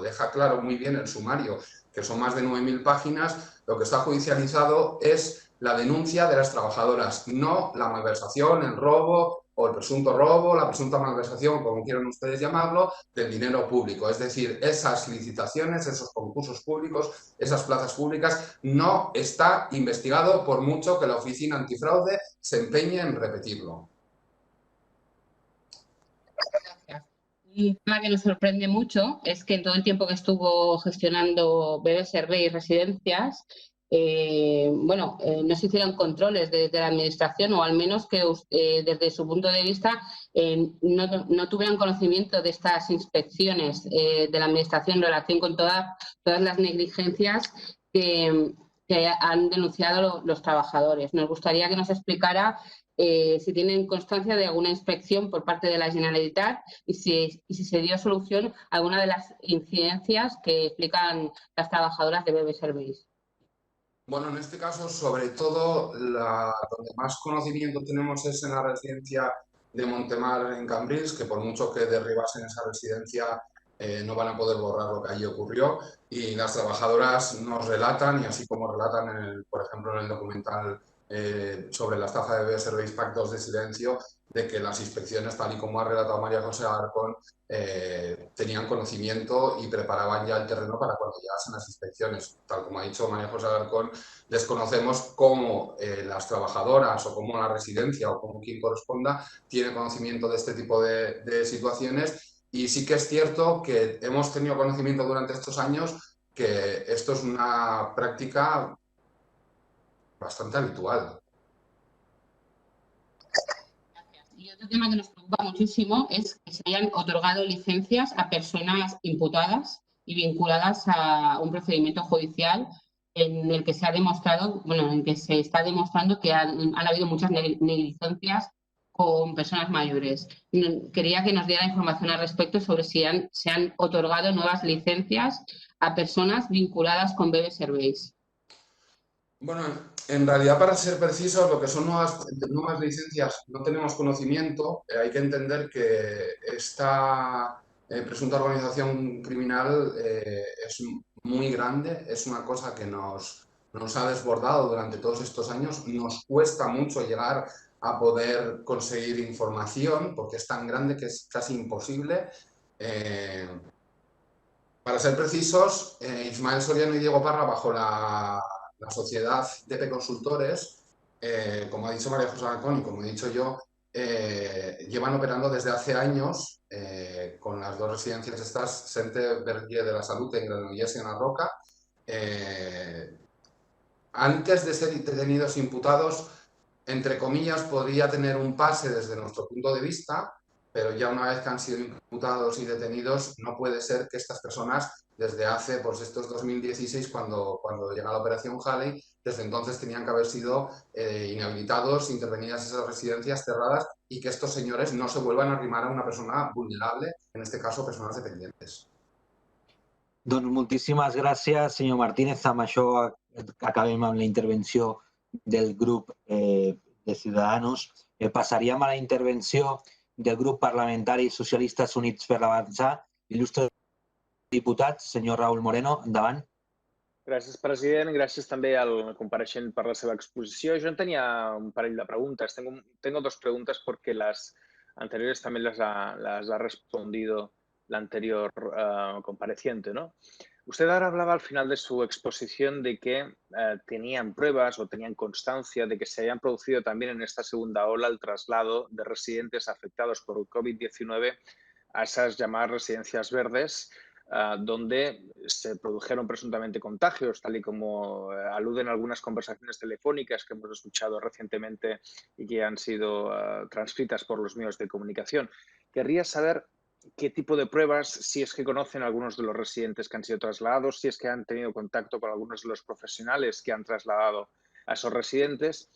deja claro muy bien el sumario, que son más de 9.000 páginas, lo que está judicializado es la denuncia de las trabajadoras, no la malversación, el robo o el presunto robo, la presunta malversación, como quieran ustedes llamarlo, del dinero público. Es decir, esas licitaciones, esos concursos públicos, esas plazas públicas, no está investigado por mucho que la Oficina Antifraude se empeñe en repetirlo. Un tema que nos sorprende mucho es que en todo el tiempo que estuvo gestionando BB Serveis Residencias, no se hicieron controles desde la administración, o al menos que desde su punto de vista no tuvieran conocimiento de estas inspecciones de la administración en relación con todas las negligencias que han denunciado los trabajadores. Nos gustaría que nos explicara si tienen constancia de alguna inspección por parte de la Generalitat y si se dio solución a alguna de las incidencias que explican las trabajadoras de BB Serveis. Bueno, en este caso, sobre todo, donde más conocimiento tenemos es en la residencia de Montemar en Cambrils, que por mucho que derribasen esa residencia no van a poder borrar lo que allí ocurrió, y las trabajadoras nos relatan, y así como relatan, por ejemplo, en el documental sobre la estafa de BB Serveis Pactos de Silencio, de que las inspecciones, tal y como ha relatado María José Alarcón, tenían conocimiento y preparaban ya el terreno para cuando llegasen las inspecciones. Tal como ha dicho María José Alarcón, desconocemos cómo las trabajadoras o cómo la residencia o cómo quien corresponda tiene conocimiento de este tipo de situaciones, y sí que es cierto que hemos tenido conocimiento durante estos años que esto es una práctica bastante habitual. Y otro tema que nos preocupa muchísimo es que se hayan otorgado licencias a personas imputadas y vinculadas a un procedimiento judicial en el que se ha demostrado, en el que se está demostrando que han habido muchas negligencias con personas mayores. Quería que nos diera información al respecto sobre si se han otorgado nuevas licencias a personas vinculadas con BB Serveis. Bueno, en realidad, para ser precisos, lo que son nuevas licencias no tenemos conocimiento. Hay que entender que esta presunta organización criminal es muy grande, es una cosa que nos ha desbordado durante todos estos años. Nos cuesta mucho llegar a poder conseguir información porque es tan grande que es casi imposible. Para ser precisos, Ismael Soriano y Diego Parra, bajo la sociedad DP Consultores, como ha dicho María José Alarcón y como he dicho yo, llevan operando desde hace años con las 2 residencias estas, Centre Verger de la Salud en Granollers y en La Roca. Antes de ser detenidos imputados, entre comillas, podría tener un pase desde nuestro punto de vista, pero ya una vez que han sido imputados y detenidos, no puede ser que estas personas, desde hace, pues estos 2016, cuando llega la operación Halley, desde entonces tenían que haber sido inhabilitados, intervenidas esas residencias cerradas y que estos señores no se vuelvan a arrimar a una persona vulnerable, en este caso personas dependientes. Doncs moltíssimes gràcies, senyor Martínez. Amb això acabem amb la intervenció del grup de Ciudadanos. Passaríem a la intervenció del grup parlamentari Socialistes Units per l'Avançar. Il·lustre diputat, senyor Raúl Moreno, endavant. Gràcies, president. Gràcies també al compareixent per la seva exposició. Jo en tenia un parell de preguntas. Tengo dos preguntas porque las anteriores también las ha respondido la anterior compareciente, ¿no? Usted ahora hablaba al final de su exposición de que tenían pruebas o tenían constancia de que se habían producido también en esta segunda ola el traslado de residentes afectados por COVID-19 a esas llamadas residencias verdes, donde se produjeron presuntamente contagios, tal y como aluden algunas conversaciones telefónicas que hemos escuchado recientemente y que han sido transcritas por los medios de comunicación. Querría saber qué tipo de pruebas, si es que conocen a algunos de los residentes que han sido trasladados, si es que han tenido contacto con algunos de los profesionales que han trasladado a esos residentes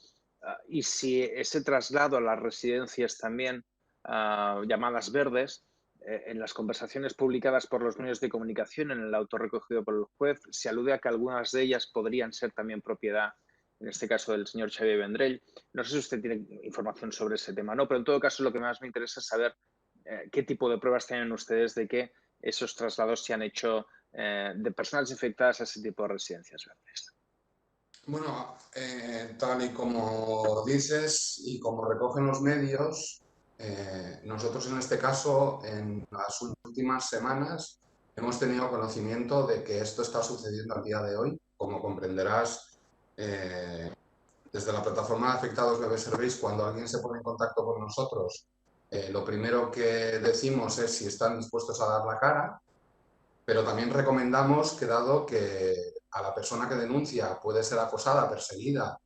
y si ese traslado a las residencias también llamadas verdes, en las conversaciones publicadas por los medios de comunicación, en el auto recogido por el juez, se alude a que algunas de ellas podrían ser también propiedad, en este caso del señor Xavier Vendrell. No sé si usted tiene información sobre ese tema, ¿no? Pero en todo caso lo que más me interesa es saber qué tipo de pruebas tienen ustedes de que esos traslados se han hecho de personas infectadas a ese tipo de residencias verdes. Bueno, tal y como dices y como recogen los medios, nosotros en este caso, en las últimas semanas, hemos tenido conocimiento de que esto está sucediendo al día de hoy. Como comprenderás, desde la plataforma de afectados Bebé Service, cuando alguien se pone en contacto con nosotros, lo primero que decimos es si están dispuestos a dar la cara, pero también recomendamos que, dado que a la persona que denuncia puede ser acosada, perseguida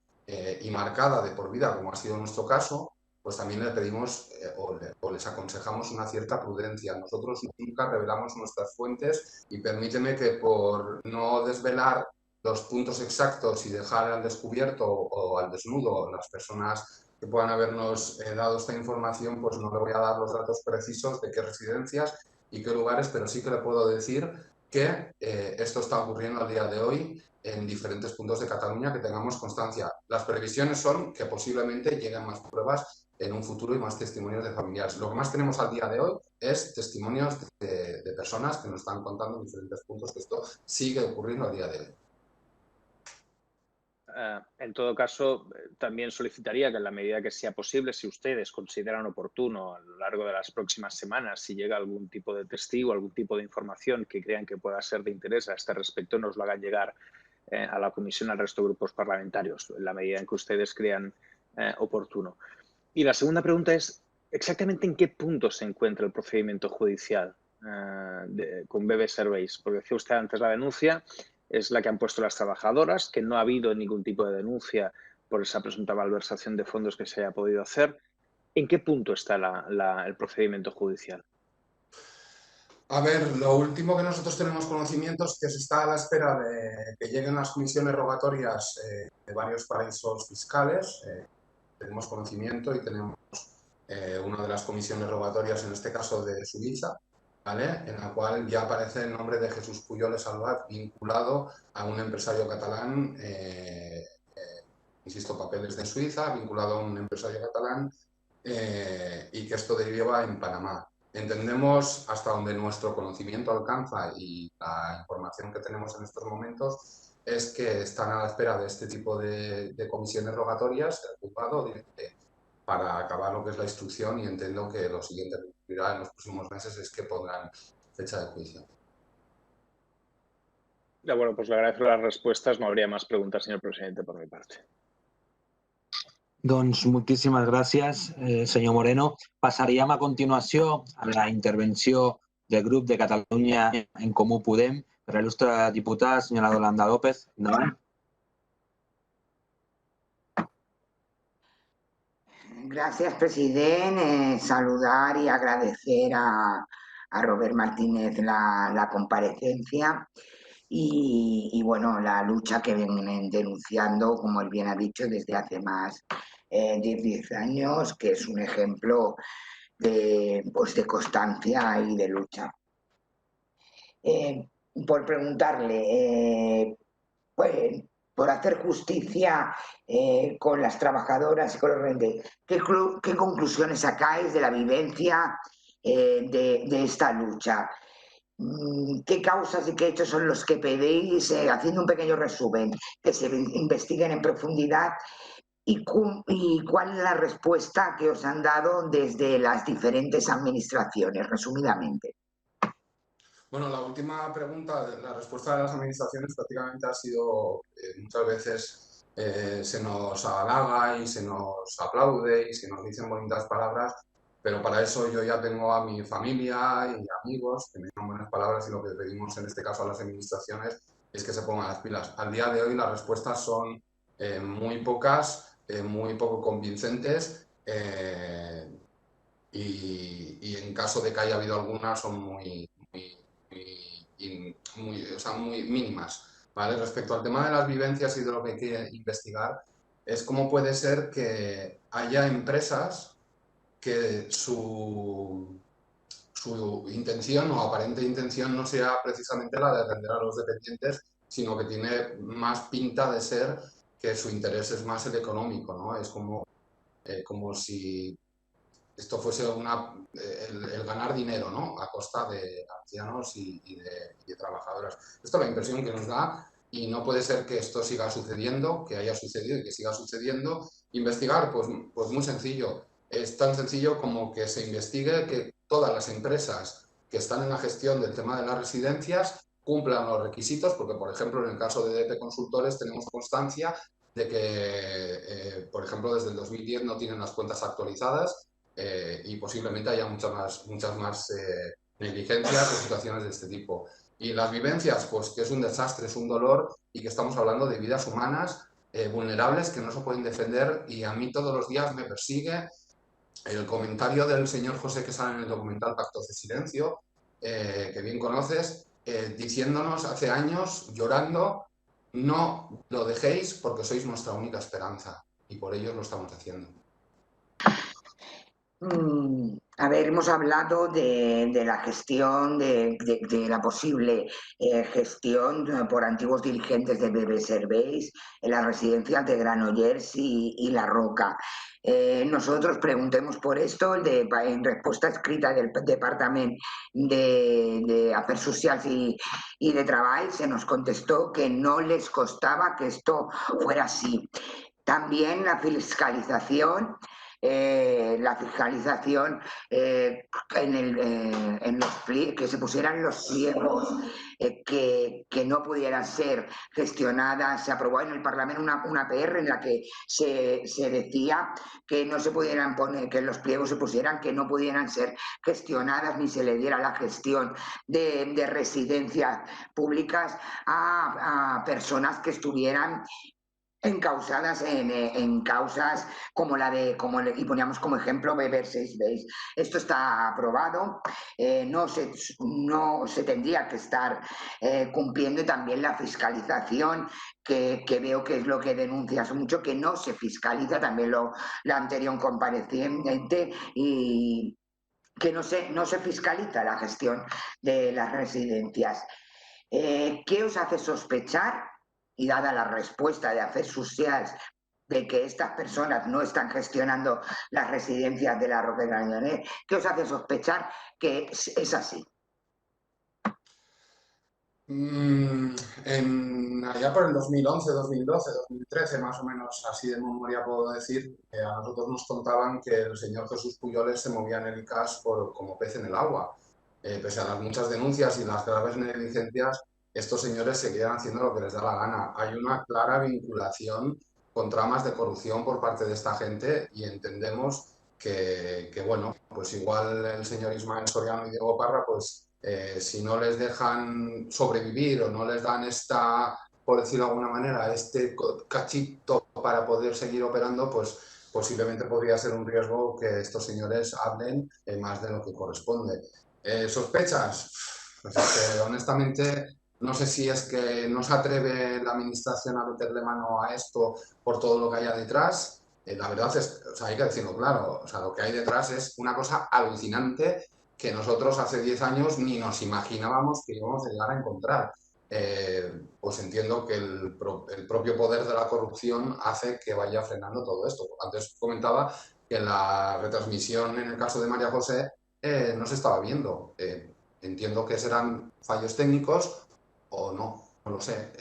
y marcada de por vida, como ha sido nuestro caso, pues también le pedimos o les aconsejamos una cierta prudencia. Nosotros nunca revelamos nuestras fuentes y permíteme que, por no desvelar los puntos exactos y dejar al descubierto o al desnudo las personas que puedan habernos dado esta información, pues no le voy a dar los datos precisos de qué residencias y qué lugares, pero sí que le puedo decir que esto está ocurriendo al día de hoy en diferentes puntos de Cataluña, que tengamos constancia. Las previsiones son que posiblemente lleguen más pruebas en un futuro y más testimonios de familiares. Lo que más tenemos al día de hoy es testimonios de personas que nos están contando en diferentes puntos que esto sigue ocurriendo al día de hoy. En todo caso, también solicitaría que en la medida que sea posible, si ustedes consideran oportuno a lo largo de las próximas semanas, si llega algún tipo de testigo, algún tipo de información que crean que pueda ser de interés a este respecto, nos lo hagan llegar a la comisión, al resto de grupos parlamentarios, en la medida en que ustedes crean oportuno. Y la segunda pregunta es, ¿exactamente en qué punto se encuentra el procedimiento judicial con Bebé Service? Porque decía usted antes la denuncia es la que han puesto las trabajadoras, que no ha habido ningún tipo de denuncia por esa presunta malversación de fondos que se haya podido hacer. ¿En qué punto está el procedimiento judicial? A ver, lo último que nosotros tenemos conocimiento es que se está a la espera de que lleguen las comisiones rogatorias de varios paraísos fiscales. Tenemos conocimiento y tenemos una de las comisiones rogatorias, en este caso de Suiza, ¿vale? En la cual ya aparece el nombre de Jesús Puyol Salvat vinculado a un empresario catalán, insisto, papeles de Suiza, vinculado a un empresario catalán y que esto deriva en Panamá. Entendemos, hasta donde nuestro conocimiento alcanza y la información que tenemos en estos momentos, es que están a la espera de este tipo de comisiones rogatorias del juzgado para acabar lo que es la instrucción, y entiendo que lo siguiente que ocurrirá en los próximos meses es que pondrán fecha de juicio. De acuerdo, pues le agradezco las respuestas. No habría más preguntas, señor presidente, por mi parte. Doncs moltíssimes gràcies, senyor Moreno. Passaríem a continuació a la intervenció del grup de Catalunya en Comú Podem per a l'il·lustre diputada, senyora Yolanda López. Endavant. Gracias, presidente. Saludar y agradecer a Robert Martínez la comparecencia y, bueno, la lucha que vienen denunciando, como él bien ha dicho, desde hace más de 10 años, que es un ejemplo de constancia y de lucha. Por preguntarle, pues, por hacer justicia con las trabajadoras y con los rendes, ¿qué conclusiones sacáis de la vivencia de esta lucha? ¿Qué causas y qué hechos son los que pedís, haciendo un pequeño resumen, que se investiguen en profundidad? ¿Y cuál es la respuesta que os han dado desde las diferentes administraciones, resumidamente? Bueno, la última pregunta, la respuesta de las administraciones prácticamente ha sido muchas veces se nos halaga y se nos aplaude y se nos dicen bonitas palabras, pero para eso yo ya tengo a mi familia y amigos que me digan buenas palabras, y lo que pedimos en este caso a las administraciones es que se pongan las pilas. Al día de hoy las respuestas son muy pocas, muy poco convincentes, y en caso de que haya habido alguna son muy mínimas, ¿vale? Respecto al tema de las vivencias y de lo que hay que investigar, es cómo puede ser que haya empresas que su intención o aparente intención no sea precisamente la de atender a los dependientes, sino que tiene más pinta de ser que su interés es más el económico, ¿no? Es como si esto fuese el ganar dinero, ¿no? A costa de ancianos y de trabajadoras. Esto es la impresión que nos da, y no puede ser que esto siga sucediendo, que haya sucedido y que siga sucediendo. Investigar, pues muy sencillo. Es tan sencillo como que se investigue que todas las empresas que están en la gestión del tema de las residencias cumplan los requisitos, porque, por ejemplo, en el caso de DP Consultores tenemos constancia de que, por ejemplo, desde el 2010 no tienen las cuentas actualizadas, y posiblemente haya muchas más negligencias o situaciones de este tipo. Y las vivencias, pues que es un desastre, es un dolor, y que estamos hablando de vidas humanas vulnerables que no se pueden defender, y a mí todos los días me persigue el comentario del señor José que sale en el documental Pactos de Silencio, que bien conoces, diciéndonos hace años, llorando, no lo dejéis porque sois nuestra única esperanza, y por ello lo estamos haciendo. A ver, hemos hablado de la gestión, de la posible gestión por antiguos dirigentes de BB Serveis en las residencias de Granollers y La Roca. Nosotros preguntemos por esto, en respuesta escrita del Departamento de Afers Socials y de Trabajo, se nos contestó que no les costaba que esto fuera así. También la fiscalización en que se pusieran los pliegos que no pudieran ser gestionadas. Se aprobó en el Parlamento una PR en la que se decía que no se pudieran poner, que los pliegos se pusieran, que no pudieran ser gestionadas ni se le diera la gestión de residencias públicas a personas que estuvieran encausadas en causas como y poníamos como ejemplo BB Serveis. Esto está aprobado, no se tendría que estar cumpliendo, y también la fiscalización, que veo que es lo que denuncias mucho, que no se fiscaliza, también la anterior compareciente, y que no se fiscaliza la gestión de las residencias. ¿Qué os hace sospechar, y dada la respuesta de Afers Socials, de que estas personas no están gestionando las residencias de La Roca y Granollers? ¿Qué os hace sospechar que es así? Allá por el 2011, 2012, 2013, más o menos, así de memoria puedo decir, que a nosotros nos contaban que el señor Jesús Puyoles se movía en el ICAS como pez en el agua. Pese a las muchas denuncias y las graves negligencias, estos señores seguían haciendo lo que les da la gana. Hay una clara vinculación con tramas de corrupción por parte de esta gente, y entendemos que bueno, pues igual el señor Ismael Soriano y Diego Parra, pues si no les dejan sobrevivir o no les dan por decirlo de alguna manera, este cachito para poder seguir operando, pues posiblemente podría ser un riesgo que estos señores hablen más de lo que corresponde. ¿Sospechas? Pues es que, honestamente, no sé si es que no se atreve la administración a meterle mano a esto por todo lo que haya detrás. La verdad es, o sea, hay que decirlo claro, o sea, lo que hay detrás es una cosa alucinante que nosotros hace 10 años ni nos imaginábamos que íbamos a llegar a encontrar. Pues entiendo que el propio poder de la corrupción hace que vaya frenando todo esto. Antes comentaba que la retransmisión en el caso de María José no se estaba viendo. Entiendo que serán fallos técnicos o no, no lo sé.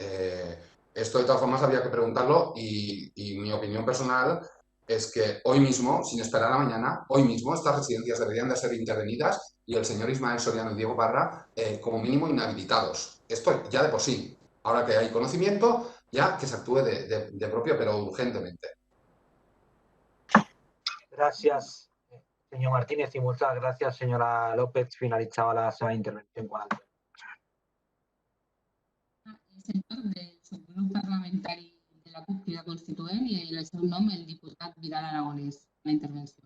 Esto de todas formas había que preguntarlo y mi opinión personal es que hoy mismo, sin esperar a mañana, hoy mismo estas residencias deberían de ser intervenidas y el señor Ismael Soriano y Diego Parra como mínimo inhabilitados. Esto ya de por sí. Ahora que hay conocimiento, ya que se actúe de propio, pero urgentemente. Gracias, señor Martínez, y muchas gracias, señora López. Finalizaba la seva intervenció. És en nom del subgrup parlamentari de la CUP Crida Constituent i en el seu nom el diputat Vidal Aragonés. La intervenció.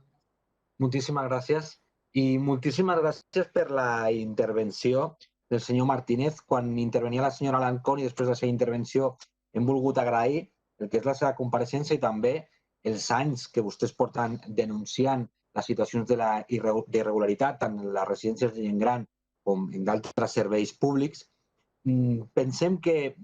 Moltíssimes gràcies. I moltíssimes gràcies per la intervenció del senyor Martínez. Quan intervenia la senyora Alarcón i després de la seva intervenció hem volgut agrair el que és la seva compareixença i també els anys que vostès porten denunciant les situacions d'irregularitat tant en les residències de gent gran com en d'altres serveis públics. Pensem que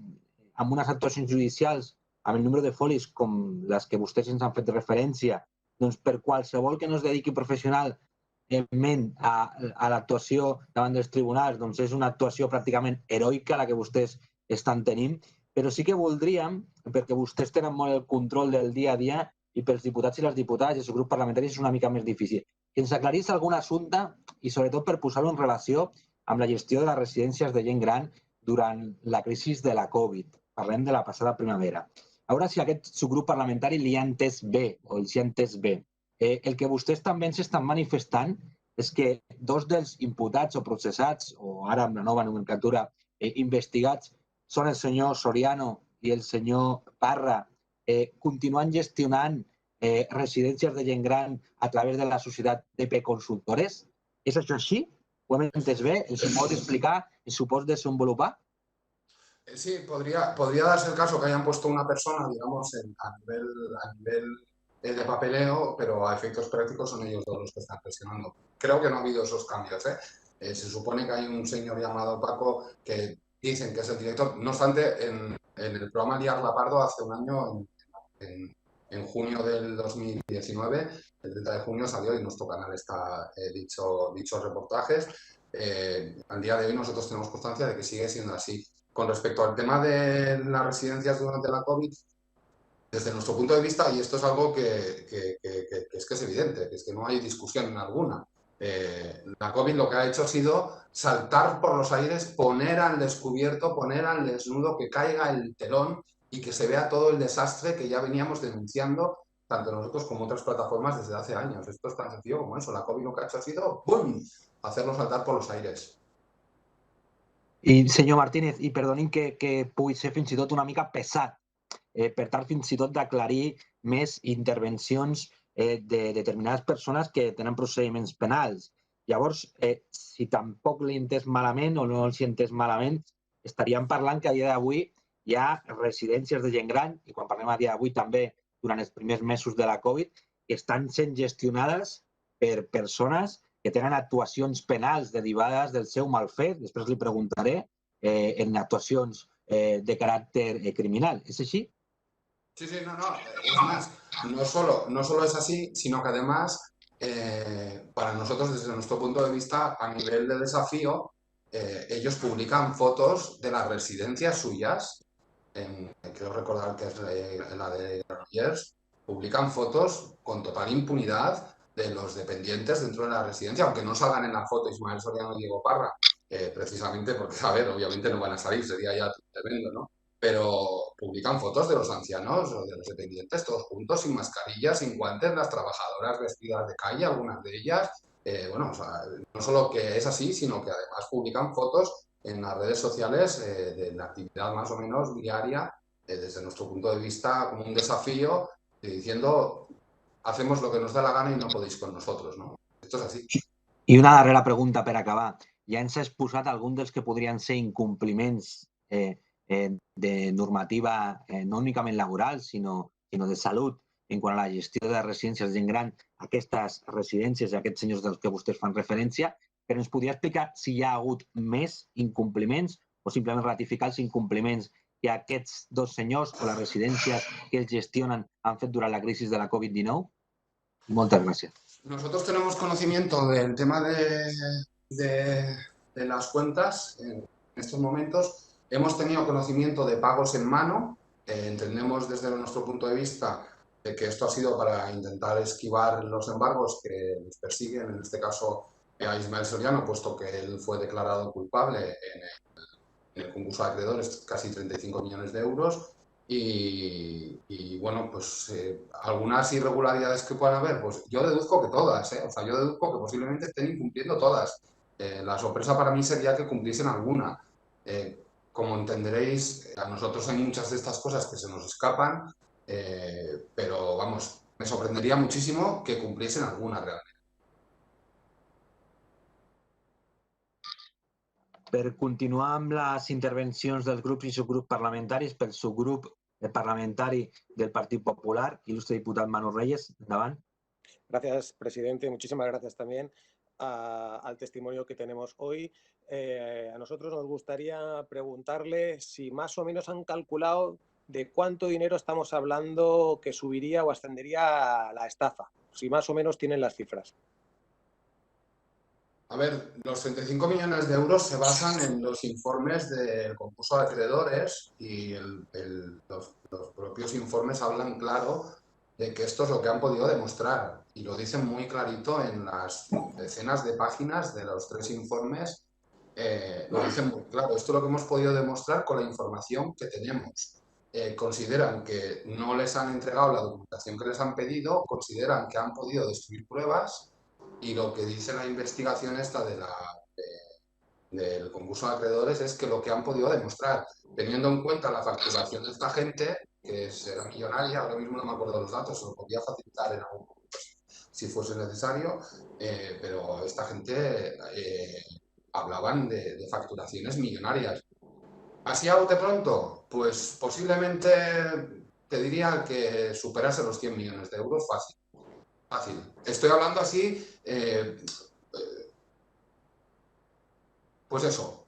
amb unes actuacions judicials, amb el número de folis com les que vostès ens han fet referència, doncs per qualsevol que no es dediqui professionalment a l'actuació davant dels tribunals, doncs és una actuació pràcticament heroica la que vostès estan tenint, però sí que voldríem, perquè vostès tenen molt el control del dia a dia i pels diputats i les diputades i els grups parlamentaris és una mica més difícil, que ens aclarís algun assumpte i sobretot per posar-ho en relació amb la gestió de les residències de gent gran durant la crisi de la Covid. Parlem de la passada primavera. A veure si aquest subgrup parlamentari li ha entès bé o els hi ha entès bé. El que vostès també ens estan manifestant és que dos dels imputats o processats, o ara amb la nova nomenclatura investigats, són el senyor Soriano i el senyor Parra, continuen gestionant residències de gent gran a través de la societat DP Consultores. És això així? ¿Ho hem entès bé? ¿Ens ho pot explicar? ¿Ens ho pot desenvolupar? Sí, podría darse el caso que hayan puesto una persona, digamos, a nivel de papeleo, pero a efectos prácticos son ellos dos los que están gestionando. Creo que no ha habido esos cambios. Se supone que hay un señor llamado Paco que dicen que es el director. No obstante, en el programa Liar Lapardo hace un año, en junio del 2019, el 30 de junio salió y en nuestro canal está dichos reportajes. Al día de hoy nosotros tenemos constancia de que sigue siendo así. Con respecto al tema de las residencias durante la COVID, desde nuestro punto de vista, y esto es algo que es evidente, que es que no hay discusión alguna, la COVID lo que ha hecho ha sido saltar por los aires, poner al descubierto, poner al desnudo, que caiga el telón y que se vea todo el desastre que ya veníamos denunciando tanto nosotros como otras plataformas desde hace años. Esto es tan sencillo como eso. La COVID lo que ha hecho ha sido ¡pum!, hacerlo saltar por los aires. I, senyor Martínez, i perdonin que pugui ser fins i tot una mica pesat, per tal fins i tot d'aclarir més intervencions de determinades persones que tenen procediments penals. Llavors, si tampoc l'he entès malament o no els he entès malament, estaríem parlant que a dia d'avui hi ha residències de gent gran, i quan parlem a dia d'avui també durant els primers mesos de la Covid, que estan sent gestionades per persones que tenen actuacions penals derivades del seu mal fet, després li preguntaré, en actuacions de caràcter criminal. ¿Es así? Sí, no. Es más, no solo es así, sino que además, para nosotros, desde nuestro punto de vista, a nivel de desafío, ellos publican fotos de las residencias suyas, creo recordar que es la de Granollers, publican fotos con total impunidad de los dependientes dentro de la residencia, aunque no salgan en la foto Ismael Soriano y Diego Parra, precisamente porque, a ver, obviamente no van a salir, sería ya tremendo, ¿no? Pero publican fotos de los ancianos o de los dependientes todos juntos, sin mascarillas, sin guantes, las trabajadoras vestidas de calle, algunas de ellas. O sea, no solo que es así, sino que además publican fotos en las redes sociales de la actividad más o menos diaria, desde nuestro punto de vista, como un desafío, diciendo hacemos lo que nos da la gana y no podéis con nosotros, ¿no? Esto es así. I una darrera pregunta per acabar. Ja ens has posat algun dels que podrien ser incompliments de normativa no únicament laboral, sinó de salut en quant a la gestió de residències de gent gran, aquestes residències i aquests senyors dels que vostès fan referència, però ens podria explicar si hi ha hagut més incompliments o simplement ratificar els incompliments que aquests dos senyors o les residències que ells gestionen han fet durant la crisi de la Covid-19? Moltes gràcies. Nosotros tenemos conocimiento del tema de las cuentas en estos momentos. Hemos tenido conocimiento de pagos en mano. Entendemos desde nuestro punto de vista que esto ha sido para intentar esquivar los embargos que nos persiguen, en este caso a Ismael Soriano, puesto que él fue declarado culpable en el concurso de acreedores, casi 35 millones de euros. Y bueno, pues algunas irregularidades que puedan haber, pues yo deduzco que todas, o sea, yo deduzco que posiblemente estén incumpliendo todas. La sorpresa para mí sería que cumpliesen alguna. Como entenderéis, a nosotros hay muchas de estas cosas que se nos escapan, pero vamos, me sorprendería muchísimo que cumpliesen alguna realmente. Per continuar amb les intervencions dels grups i subgrups parlamentaris, pel subgrup parlamentari del Partit Popular, il·lustre diputat Manu Reyes, endavant. Gracias, presidente. Muchísimas gracias también al testimonio que tenemos hoy. A nosotros nos gustaría preguntarle si más o menos han calculado de cuánto dinero estamos hablando que subiría o ascendería la estafa. Si más o menos tienen las cifras. A ver, los 35 millones de euros se basan en los informes del concurso de acreedores y los propios informes hablan claro de que esto es lo que han podido demostrar y lo dicen muy clarito en las decenas de páginas de los 3 informes. Lo dicen muy claro. Esto es lo que hemos podido demostrar con la información que tenemos. Consideran que no les han entregado la documentación que les han pedido, consideran que han podido destruir pruebas. Y lo que dice la investigación esta del concurso de acreedores es que lo que han podido demostrar, teniendo en cuenta la facturación de esta gente, que será millonaria, ahora mismo no me acuerdo los datos, se lo podía facilitar en algún momento si fuese necesario, pero esta gente hablaban de facturaciones millonarias. ¿Así a bote pronto? Pues posiblemente te diría que superase los 100 millones de euros fácil. Fácil. Estoy hablando así, pues eso,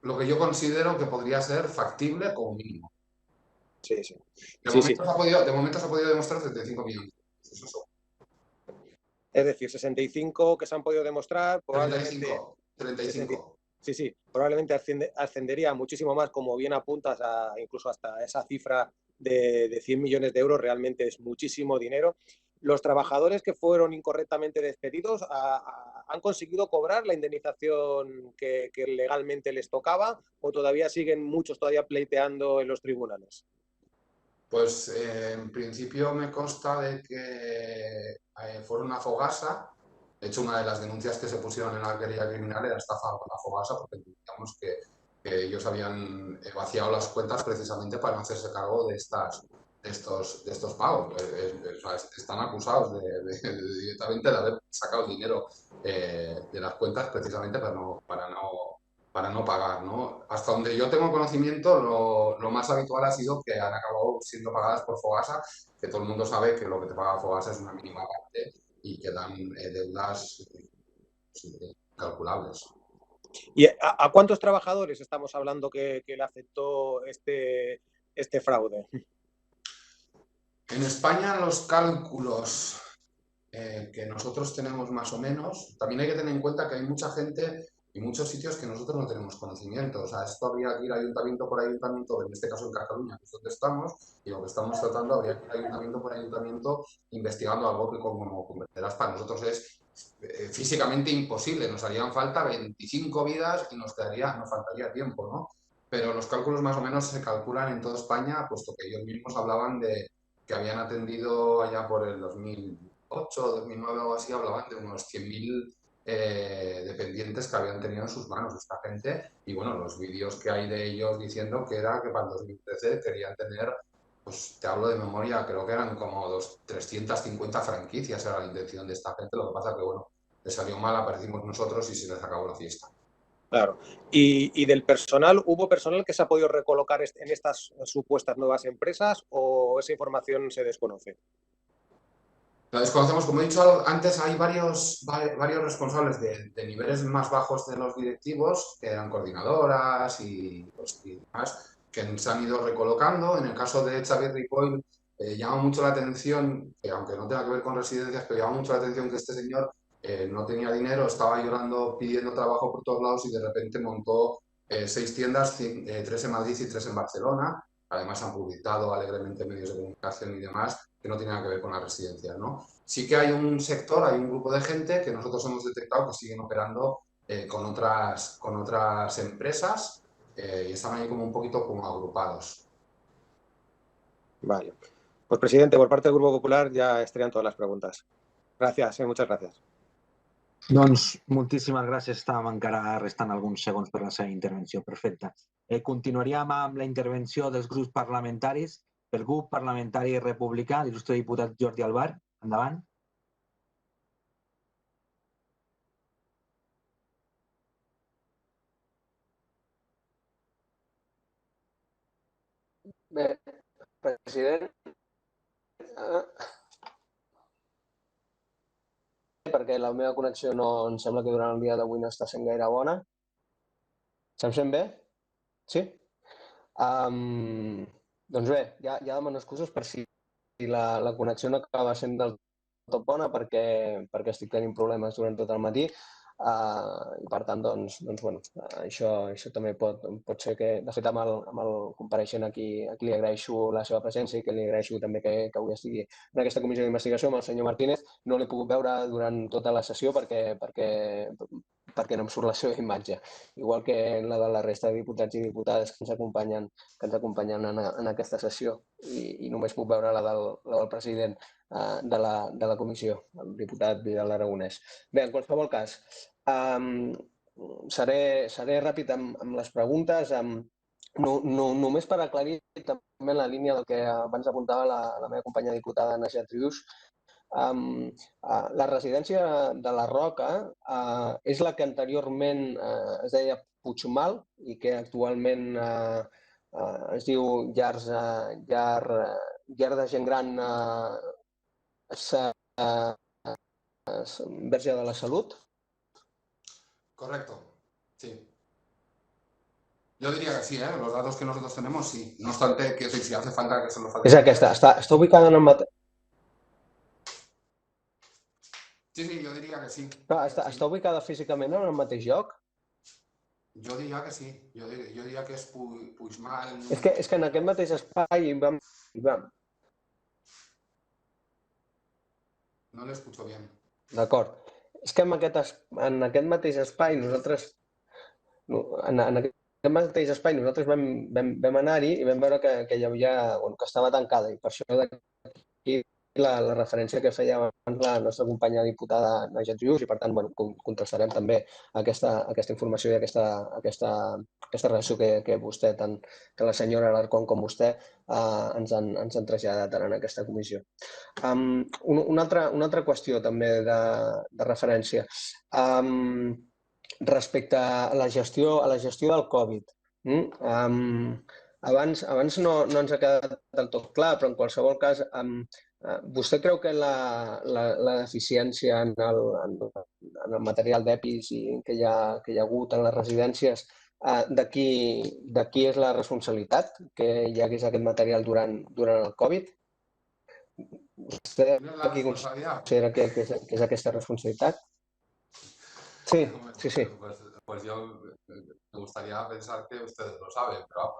lo que yo considero que podría ser factible como mínimo. Sí, sí. De momento se ha podido demostrar 35 millones. Eso. Es decir, 65 que se han podido demostrar, probablemente... 35. Sí, probablemente ascendería muchísimo más, como bien apuntas, incluso hasta esa cifra de 100 millones de euros, realmente es muchísimo dinero. ¿Los trabajadores que fueron incorrectamente despedidos han conseguido cobrar la indemnización que legalmente les tocaba o todavía siguen muchos pleiteando en los tribunales? Pues en principio me consta de que fueron a Fogasa. De hecho, una de las denuncias que se pusieron en la querella criminal era estafa con la Fogasa, porque digamos que ellos habían vaciado las cuentas precisamente para no hacerse cargo de estos pagos. Están acusados directamente de haber sacado dinero de las cuentas precisamente para no pagar, ¿no? Hasta donde yo tengo conocimiento, lo más habitual ha sido que han acabado siendo pagadas por Fogasa, que todo el mundo sabe que lo que te paga Fogasa es una mínima parte y que dan deudas calculables. ¿Y a cuántos trabajadores estamos hablando que le afectó este fraude? En España los cálculos que nosotros tenemos más o menos, también hay que tener en cuenta que hay mucha gente y muchos sitios que nosotros no tenemos conocimiento. O sea, esto habría que ir ayuntamiento por ayuntamiento, en este caso en Cataluña, que es donde estamos, y lo que estamos tratando habría que ir ayuntamiento por ayuntamiento investigando algo que, como comprenderás, para nosotros es físicamente imposible. Nos harían falta 25 vidas y nos faltaría tiempo, ¿no? Pero los cálculos más o menos se calculan en toda España, puesto que ellos mismos hablaban de que habían atendido allá por el 2008 o 2009 o algo así, hablaban de unos 100.000 dependientes que habían tenido en sus manos esta gente, y bueno, los vídeos que hay de ellos diciendo que era que para el 2013 querían tener pues te hablo de memoria, creo que eran como 350 franquicias, era la intención de esta gente. Lo que pasa que, bueno, le salió mal, aparecimos nosotros y se les acabó la fiesta. Claro. Y del personal, ¿hubo personal que se ha podido recolocar en estas supuestas nuevas empresas o esa información se desconoce? La desconocemos, como he dicho antes, hay varios responsables de niveles más bajos de los directivos, que eran coordinadoras y demás, que se han ido recolocando. En el caso de Xavier Ripoll, llama mucho la atención, que aunque no tenga que ver con residencias, pero llama mucho la atención que este señor no tenía dinero, estaba llorando, pidiendo trabajo por todos lados y de repente montó 6 tiendas, 3 en Madrid y 3 en Barcelona. Además han publicado alegremente en medios de comunicación y demás, que no tiene nada que ver con las residencias, ¿no? Sí que hay un sector, hay un grupo de gente que nosotros hemos detectado que siguen operando con otras empresas y están ahí como un poquito como agrupados. Vale. Pues, presidente, por parte del Grupo Popular ja estarían todas les preguntes. Gràcies, muchas gracias. Doncs moltíssimes gràcies. Estàvem encara restant alguns segons per la seva intervenció. Perfecte. Continuaríem amb la intervenció dels grups parlamentaris. Pel grup parlamentari republicà, l'il·lustre diputat Jordi Albar. Endavant. Bé, president, perquè la meva connexió em sembla que durant el dia d'avui no està sent gaire bona. Se'm sent bé? Sí? Doncs bé, ja demano excuses per si la connexió no acaba sent del tot bona perquè estic tenint problemes durant tot el matí. I per tant, doncs, bueno, això també pot ser que, de fet, amb el compareixent aquí li agraeixo la seva presència i que li agraeixo també que avui estigui en aquesta comissió d'investigació amb el senyor Martínez. No l'he pogut veure durant tota la sessió perquè no em surt la seva imatge, igual que la de la resta de diputats i diputades que ens acompanyen en aquesta sessió i només puc veure la del president de la comissió, el diputat Vidal Aragonès. Bé, en qualsevol cas, seré ràpid amb les preguntes, només per aclarir també en la línia del que abans apuntava la meva companya diputada Najat Rius. La residència de la Roca és la que anteriorment es deia Puigmal i que actualment es diu Llar de Gent Gran Verge de la Salut. Correcto, sí. Yo diría que sí, los datos que nosotros tenemos, sí. No obstante, que si hace falta que se lo falte. És aquesta, està ubicada en el mateix... Sí, yo diría que sí. No, està ubicada físicament en el mateix lloc? Yo diría que sí. Yo diría que es Puigmal... És que en aquest mateix espai vam... No lo escucho bien. D'acord. És que en aquest mateix espai nosaltres... En aquest mateix espai nosaltres vam anar-hi i vam veure que hi havia... que estava tancada i per això d'aquí la referència que feia abans la nostra companya diputada Najat Rius i per tant contrastarem també aquesta informació i aquesta relació que vostè, tant la senyora Alarcón com vostè, ens han traslladat en aquesta comissió. Una altra qüestió també de referència. Respecte a la gestió del Covid. Abans no ens ha quedat del tot clar, però en qualsevol cas, vostè creu que la deficiència en el material d'EPIs que hi ha hagut en les residències, de qui és la responsabilitat que hi hagués aquest material durant el Covid? Vostè aquí considera que és aquesta responsabilitat? Sí. Pues yo me gustaría pensar que ustedes lo saben, pero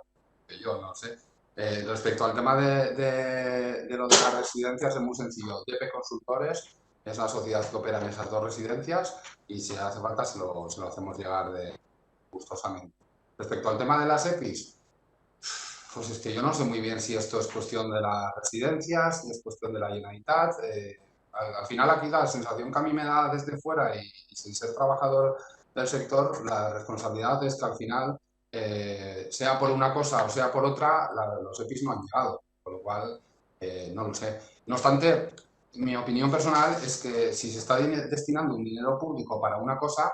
que yo no sé. Respecto al tema de lo de las residencias es muy sencillo. YP Consultores es la sociedad que opera en esas dos residencias y si hace falta se lo hacemos llegar gustosamente. Respecto al tema de las EPIs, pues es que yo no sé muy bien si esto es cuestión de las residencias, si es cuestión de la Generalitat. Al final aquí la sensación que a mí me da desde fuera y sin ser trabajador del sector, la responsabilidad es que al final, sea por una cosa o sea por otra, los EPIs no han llegado. Con lo cual no lo sé. No obstante, mi opinión personal es que si se está destinando un dinero público para una cosa,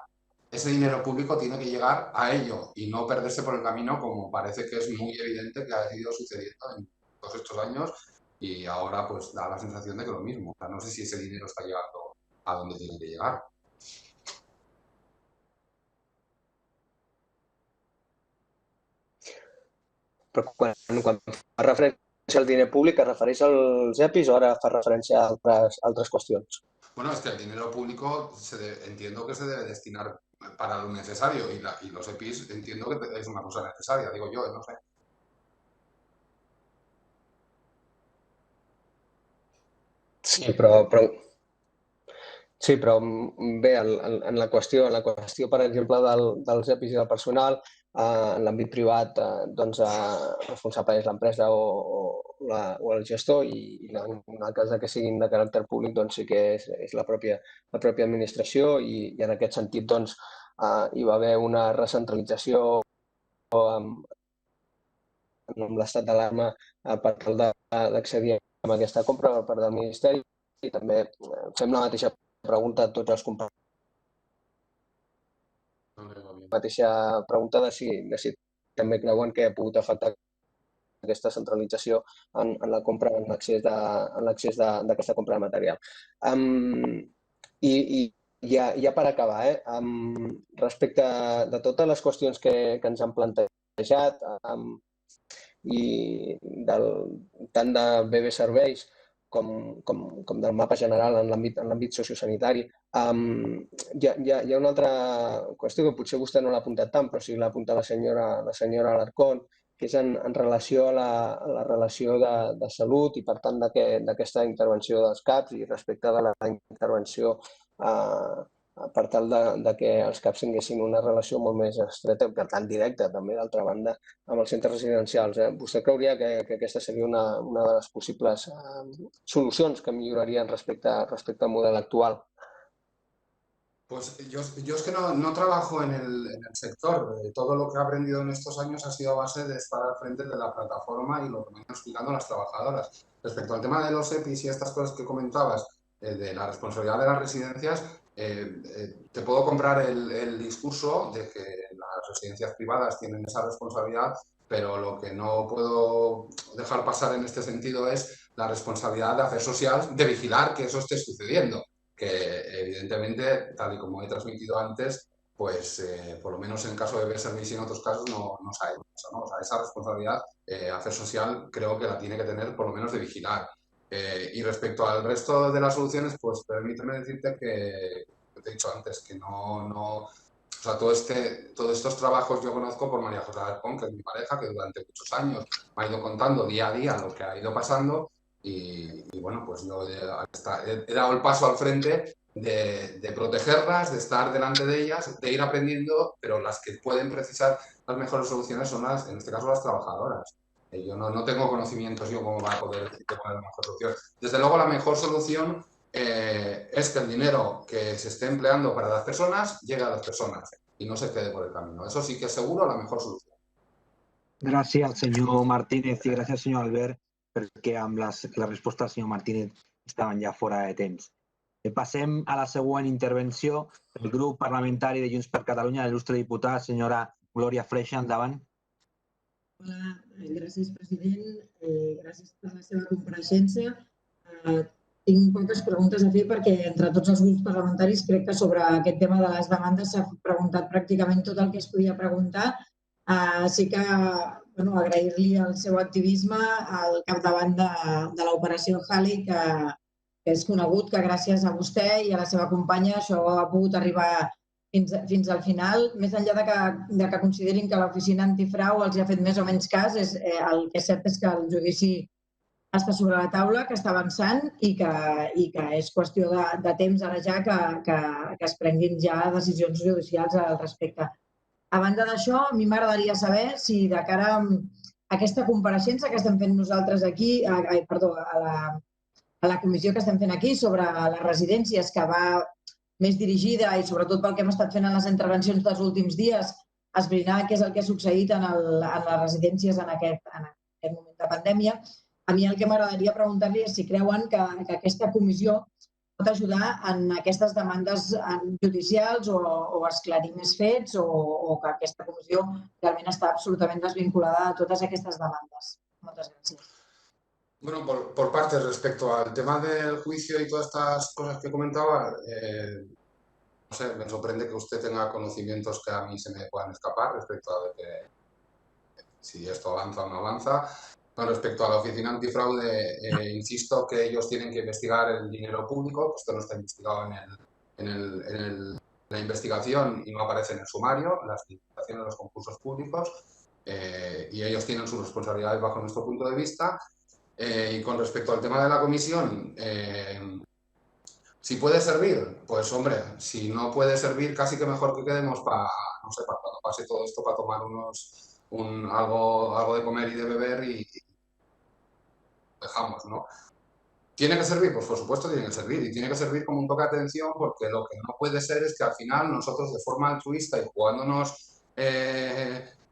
ese dinero público tiene que llegar a ello y no perderse por el camino, como parece que es muy evidente que ha ido sucediendo en todos estos años, y ahora pues da la sensación de que lo mismo. O sea, no sé si ese dinero está llegando a donde tiene que llegar. Però quan fa referència al diner públic, es refereix als EPIs o ara fa referència a altres qüestions? Bueno, es que el dinero público entiendo que se debe destinar para lo necesario y los EPIs entiendo que es una cosa necesaria, digo yo, no sé. Sí, bé, en la qüestió, per exemple, dels EPIs i del personal, en l'àmbit privat, doncs, responsable és l'empresa o el gestor, i en el cas que siguin de caràcter públic, doncs sí que és la pròpia administració, i en aquest sentit, doncs, hi va haver una recentralització amb l'estat d'alarma per tal d'accedir a aquesta compra per part del Ministeri, i també fem la mateixa pregunta a tots els companys. La mateixa pregunta de si també creuen que ha pogut afectar aquesta centralització en la compra, en l'accés d'aquesta compra de material. I ja per acabar, respecte de totes les qüestions que ens han plantejat, i tant de BB Serveis com del mapa general en l'àmbit sociosanitari, hi ha una altra qüestió que potser vostè no l'ha apuntat tant, però sí l'ha apuntat la senyora Alarcón, que és en relació a la relació de salut i, per tant, d'aquesta intervenció dels CAPs i respecte de la intervenció per tal que els CAPs tinguessin una relació molt més estreta, per tant directa, també, d'altra banda, amb els centres residencials. Vostè creuria que aquesta seria una de les possibles solucions que millorarien respecte al model actual? Pues yo es que no trabajo en el sector. Todo lo que he aprendido en estos años ha sido a base de estar al frente de la plataforma y lo que me han explicando las trabajadoras. Respecto al tema de los EPIs y estas cosas que comentabas, de la responsabilidad de las residencias, te puedo comprar el discurso de que las residencias privadas tienen esa responsabilidad, pero lo que no puedo dejar pasar en este sentido es la responsabilidad de hacer social, de vigilar que eso esté sucediendo, que evidentemente, tal y como he transmitido antes, pues por lo menos en el caso de BB Service y en otros casos no sabemos eso, ¿no? O sea, esa responsabilidad, hacer social, creo que la tiene que tener por lo menos de vigilar. Y respecto al resto de las soluciones, pues permíteme decirte que te he dicho antes, que o sea, todos estos trabajos yo conozco por María José Alarcón, que es mi pareja, que durante muchos años me ha ido contando día a día lo que ha ido pasando, y bueno, pues yo he dado el paso al frente de protegerlas, de estar delante de ellas, de ir aprendiendo, pero las que pueden precisar las mejores soluciones son en este caso, las trabajadoras. Yo no tengo conocimientos yo cómo va a poder decirte cuál es la mejor solución. Desde luego, la mejor solución es que el dinero que se esté empleando para las personas llegue a las personas y no se quede por el camino. Eso sí que es seguro la mejor solución. Gràcies, senyor Martínez, i gràcies, senyor Albert, perquè amb la resposta del senyor Martínez estaven ja fora de temps. Passem a la següent intervenció del grup parlamentari de Junts per Catalunya, l'il·lustre diputat, senyora Glòria Freixa, endavant. Hola, gràcies, president. Gràcies per la seva compareixença. Tinc poques preguntes a fer perquè entre tots els grups parlamentaris crec que sobre aquest tema de les demandes s'ha preguntat pràcticament tot el que es podia preguntar. Sí que agrair-li el seu activisme al capdavant de l'operació Halley, que és conegut que gràcies a vostè i a la seva companya això ha pogut arribar fins al final. Més enllà de que considerin que l'oficina antifrau els ha fet més o menys cas, el que és cert és que el judici està sobre la taula, que està avançant i que és qüestió de temps ara ja que es prenguin ja decisions judicials al respecte. A banda d'això, a mi m'agradaria saber si de cara a aquesta compareixença que estem fent nosaltres aquí, a la comissió que estem fent aquí sobre les residències, que va més dirigida i sobretot pel que hem estat fent en les intervencions dels últims dies, esbrinar què és el que ha succeït en les residències en aquest moment de pandèmia. a mi el que m'agradaria preguntar-li és si creuen que aquesta comissió pot ajudar en aquestes demandes judicials o esclarir més fets o que aquesta comissió realment està absolutament desvinculada de totes aquestes demandes. Moltes gràcies. Bueno, por partes, respecto al tema del juicio y todas estas cosas que comentaba, no sé, me sorprende que usted tenga conocimientos que a mí se me puedan escapar respecto a que si esto avanza o no avanza. Con respecto a la oficina antifraude, insisto que ellos tienen que investigar el dinero público, esto no está investigado en la investigación y no aparece en el sumario, las licitaciones de los concursos públicos, y ellos tienen sus responsabilidades bajo nuestro punto de vista. Y con respecto al tema de la comisión, si puede servir, pues hombre, si no puede servir, casi que mejor que quedemos para, no sé, para cuando pase todo esto, para tomar algo de comer y de beber y dejamos, ¿no? ¿Tiene que servir? Pues por supuesto tiene que servir, y tiene que servir como un toque de atención, porque lo que no puede ser es que al final nosotros de forma altruista y jugándonos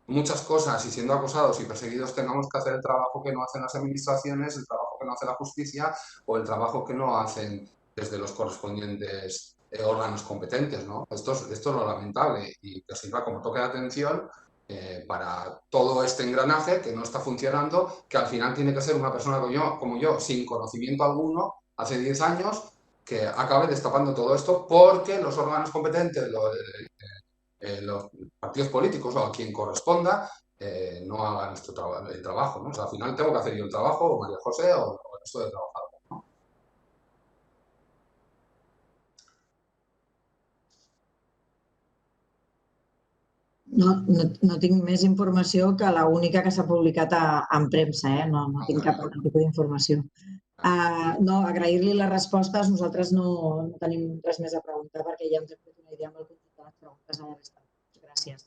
muchas cosas y siendo acosados y perseguidos tengamos que hacer el trabajo que no hacen las administraciones, el trabajo que no hace la justicia o el trabajo que no hacen desde los correspondientes órganos competentes, ¿no? Esto es lo lamentable, y que sirva como toque de atención para todo este engranaje que no está funcionando, que al final tiene que ser una persona como yo, sin conocimiento alguno, hace 10 años, que acabe destapando todo esto porque los órganos competentes, los partidos políticos o a quien corresponda, no hagan el trabajo, ¿no? O sea, al final tengo que hacer yo el trabajo, o María José, o el resto de trabajadores, ¿no? No tinc més informació que l'única que s'ha publicat en premsa, no tinc cap altre tipus d'informació. No, agrair-li les respostes, nosaltres no tenim res més a preguntar perquè ja hem fet una idea molt concreta de les preguntes a la resta. Gràcies.